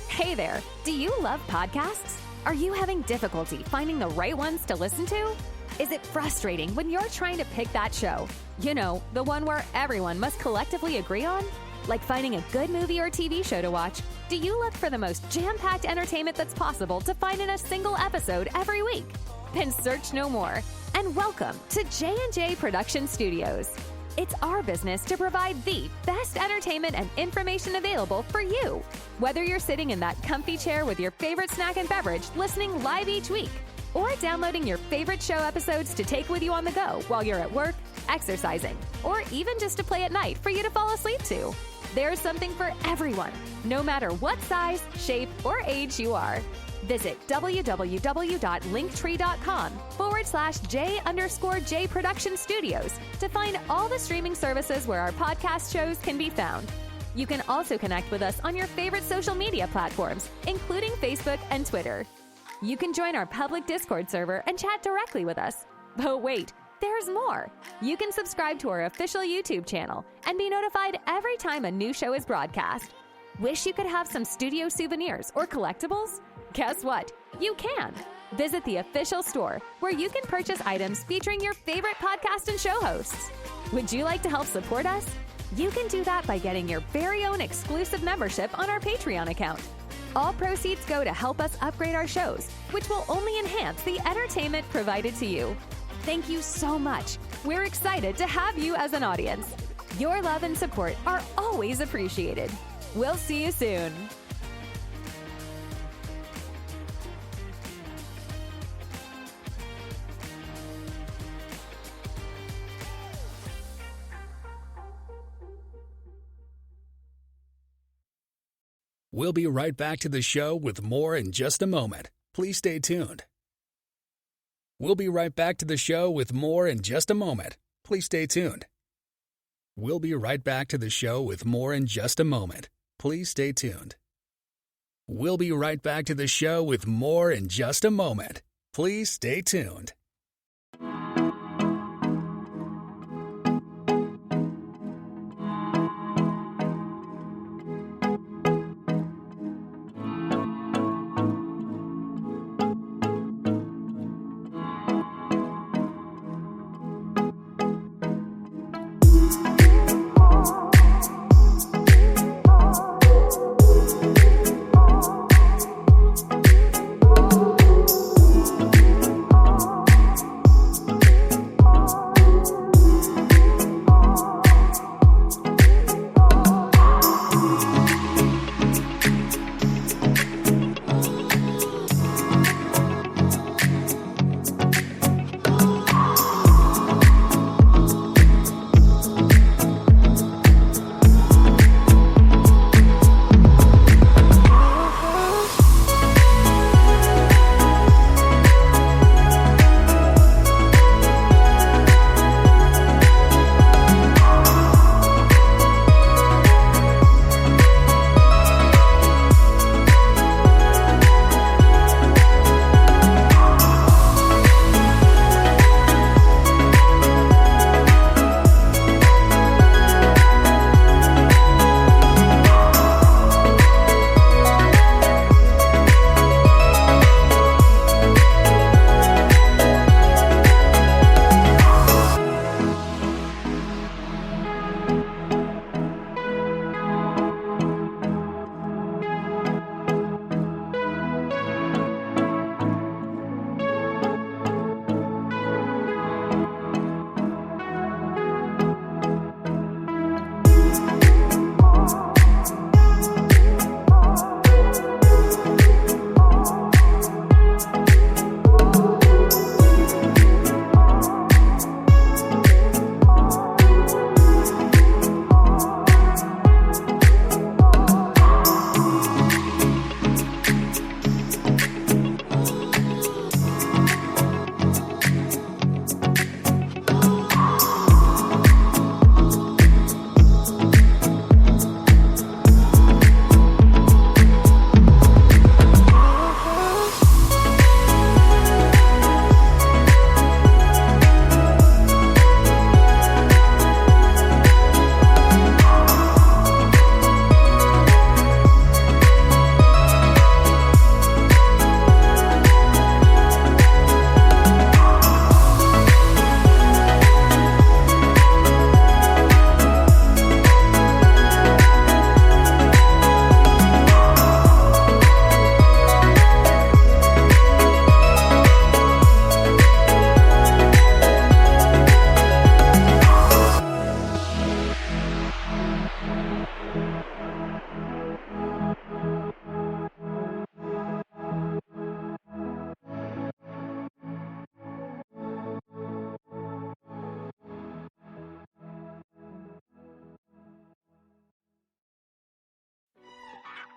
Hey there, do you love podcasts? Are you having difficulty finding the right ones to listen to? Is it frustrating when you're trying to pick that show? You know, the one where everyone must collectively agree on? Like finding a good movie or TV show to watch, do you look for the most jam-packed entertainment that's possible to find in a single episode every week? Then search no more, and welcome to J&J Production Studios. It's our business to provide the best entertainment and information available for you. Whether you're sitting in that comfy chair with your favorite snack and beverage listening live each week, or downloading your favorite show episodes to take with you on the go while you're at work, exercising, or even just to play at night for you to fall asleep to. There's something for everyone, no matter what size, shape, or age you are. Visit www.linktree.com/J_J Production Studios to find all the streaming services where our podcast shows can be found. You can also connect with us on your favorite social media platforms, including Facebook and Twitter. You can join our public Discord server and chat directly with us. But wait, there's more. You can subscribe to our official YouTube channel and be notified every time a new show is broadcast. Wish you could have some studio souvenirs or collectibles? Guess what? You can. Visit the official store where you can purchase items featuring your favorite podcast and show hosts. Would you like to help support us? You can do that by getting your very own exclusive membership on our Patreon account. All proceeds go to help us upgrade our shows, which will only enhance the entertainment provided to you. Thank you so much. We're excited to have you as an audience. Your love and support are always appreciated. We'll see you soon. We'll be right back to the show with more in just a moment. Please stay tuned. We'll be right back to the show with more in just a moment. Please stay tuned. We'll be right back to the show with more in just a moment. Please stay tuned. We'll be right back to the show with more in just a moment. Please stay tuned.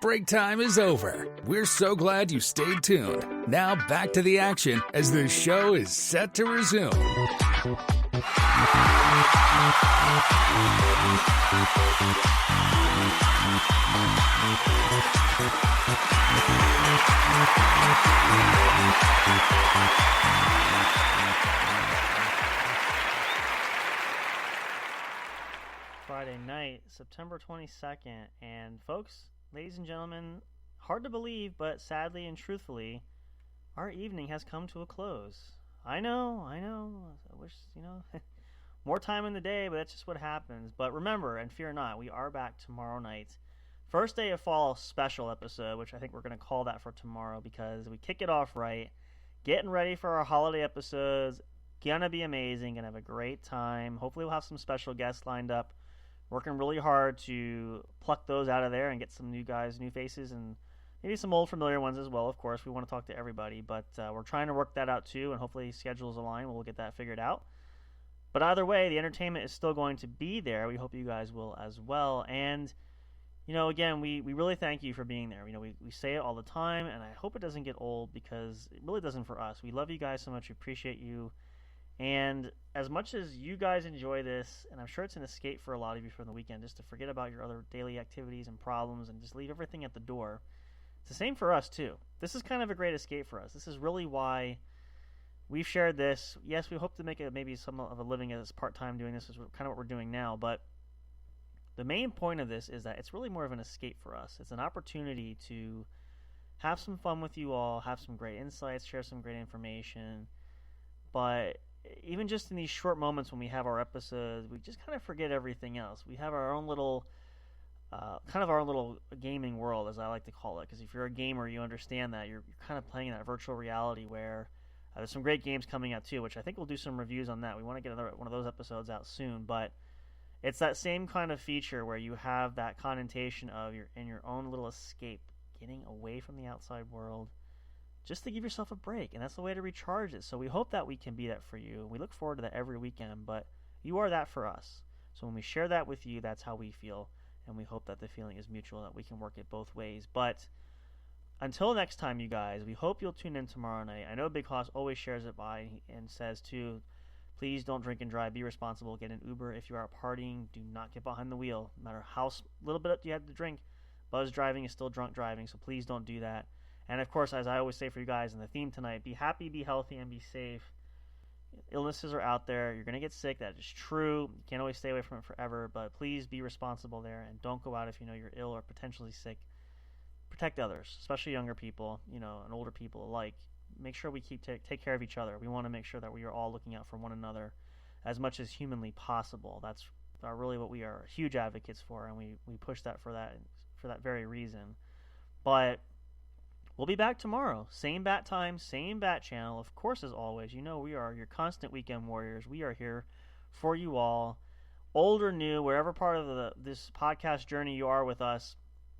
Break time is over. We're so glad you stayed tuned. Now back to the action as the show is set to resume. Friday night, September 22nd, and folks, ladies and gentlemen, hard to believe, but sadly and truthfully, our evening has come to a close. I know, I wish, more time in the day, but that's just what happens. But remember, and fear not, we are back tomorrow night. First day of fall special episode, which I think we're going to call that for tomorrow because we kick it off right. Getting ready for our holiday episodes. Gonna be amazing. Gonna have a great time. Hopefully we'll have some special guests lined up. Working really hard to pluck those out of there and get some new guys, new faces, and maybe some old familiar ones as well. Of course, we want to talk to everybody, but we're trying to work that out too, and hopefully schedules align. We'll get that figured out. But either way, the entertainment is still going to be there. We hope you guys will as well. And, again, we really thank you for being there. We say it all the time, and I hope it doesn't get old because it really doesn't for us. We love you guys so much. We appreciate you. And as much as you guys enjoy this, and I'm sure it's an escape for a lot of you from the weekend, just to forget about your other daily activities and problems and just leave everything at the door, it's the same for us too. This is kind of a great escape for us. This is really why we've shared this. Yes, we hope to make maybe some of a living as part-time doing this. Is kind of what we're doing now, but the main point of this is that it's really more of an escape for us. It's an opportunity to have some fun with you all, have some great insights, share some great information, but even just in these short moments when we have our episodes, we just kind of forget everything else. We have our own little, gaming world, as I like to call it. Because if you're a gamer, you understand that you're kind of playing in that virtual reality where there's some great games coming out too, which I think we'll do some reviews on that. We want to get another one of those episodes out soon, but it's that same kind of feature where you have that connotation of you're in your own little escape, getting away from the outside world, just to give yourself a break, and that's the way to recharge it. So we hope that we can be that for you. We look forward to that every weekend, but you are that for us. So when we share that with you, that's how we feel, and we hope that the feeling is mutual, that we can work it both ways. But until next time, you guys, we hope you'll tune in tomorrow night. I know Big Hoss always shares it by and says, too, please don't drink and drive. Be responsible. Get an Uber. If you are partying, do not get behind the wheel. No matter how little bit you had to drink, buzz driving is still drunk driving, so please don't do that. And, of course, as I always say for you guys in the theme tonight, be happy, be healthy, and be safe. Illnesses are out there. You're going to get sick. That is true. You can't always stay away from it forever, but please be responsible there, and don't go out if you know you're ill or potentially sick. Protect others, especially younger people, and older people alike. Make sure we take care of each other. We want to make sure that we are all looking out for one another as much as humanly possible. That's really what we are huge advocates for, and we push that for that very reason. But we'll be back tomorrow. Same bat time, same bat channel. Of course, as always, we are your constant weekend warriors. We are here for you all. Old or new, wherever part of this podcast journey you are with us,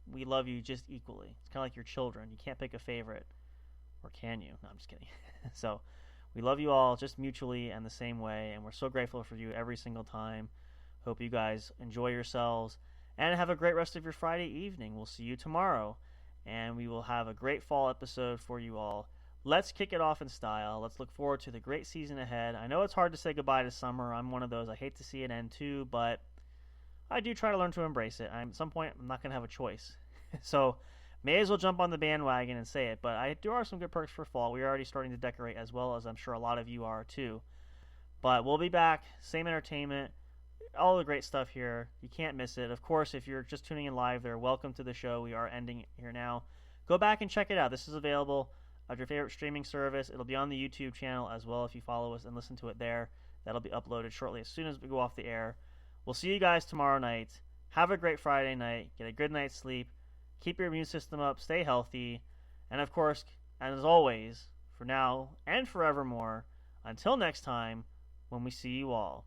we love you just equally. It's kind of like your children. You can't pick a favorite. Or can you? No, I'm just kidding. So we love you all just mutually and the same way, and we're so grateful for you every single time. Hope you guys enjoy yourselves and have a great rest of your Friday evening. We'll see you tomorrow, and we will have a great fall episode for you all. Let's kick it off in style. Let's look forward to the great season ahead. I know it's hard to say goodbye to summer. I'm one of those. I hate to see it end too, but I do try to learn to embrace it. At some point, I'm not going to have a choice. So may as well jump on the bandwagon and say it. But there are some good perks for fall. We're already starting to decorate, as well as I'm sure a lot of you are too. But we'll be back. Same entertainment. All the great stuff here. You can't miss it. Of course, if you're just tuning in live there, welcome to the show. We are ending here now. Go back and check it out. This is available at your favorite streaming service. It'll be on the YouTube channel as well if you follow us and listen to it there. That'll be uploaded shortly as soon as we go off the air. We'll see you guys tomorrow night. Have a great Friday night. Get a good night's sleep. Keep your immune system up. Stay healthy. And of course, as always, for now and forevermore, until next time, when we see you all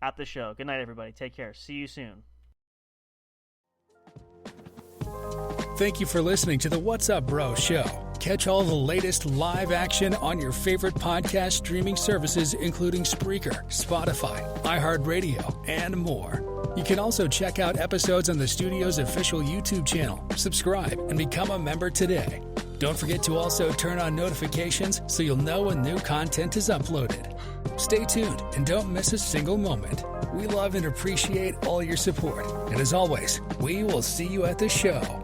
at the show. Good night, everybody. Take care. See you soon. Thank you for listening to the What's Up Bro show. Catch all the latest live action on your favorite podcast streaming services, including Spreaker, Spotify, iHeartRadio, and more. You can also check out episodes on the studio's official YouTube channel. Subscribe and become a member today. Don't forget to also turn on notifications so you'll know when new content is uploaded. Stay tuned and don't miss a single moment. We love and appreciate all your support. And as always, we will see you at the show.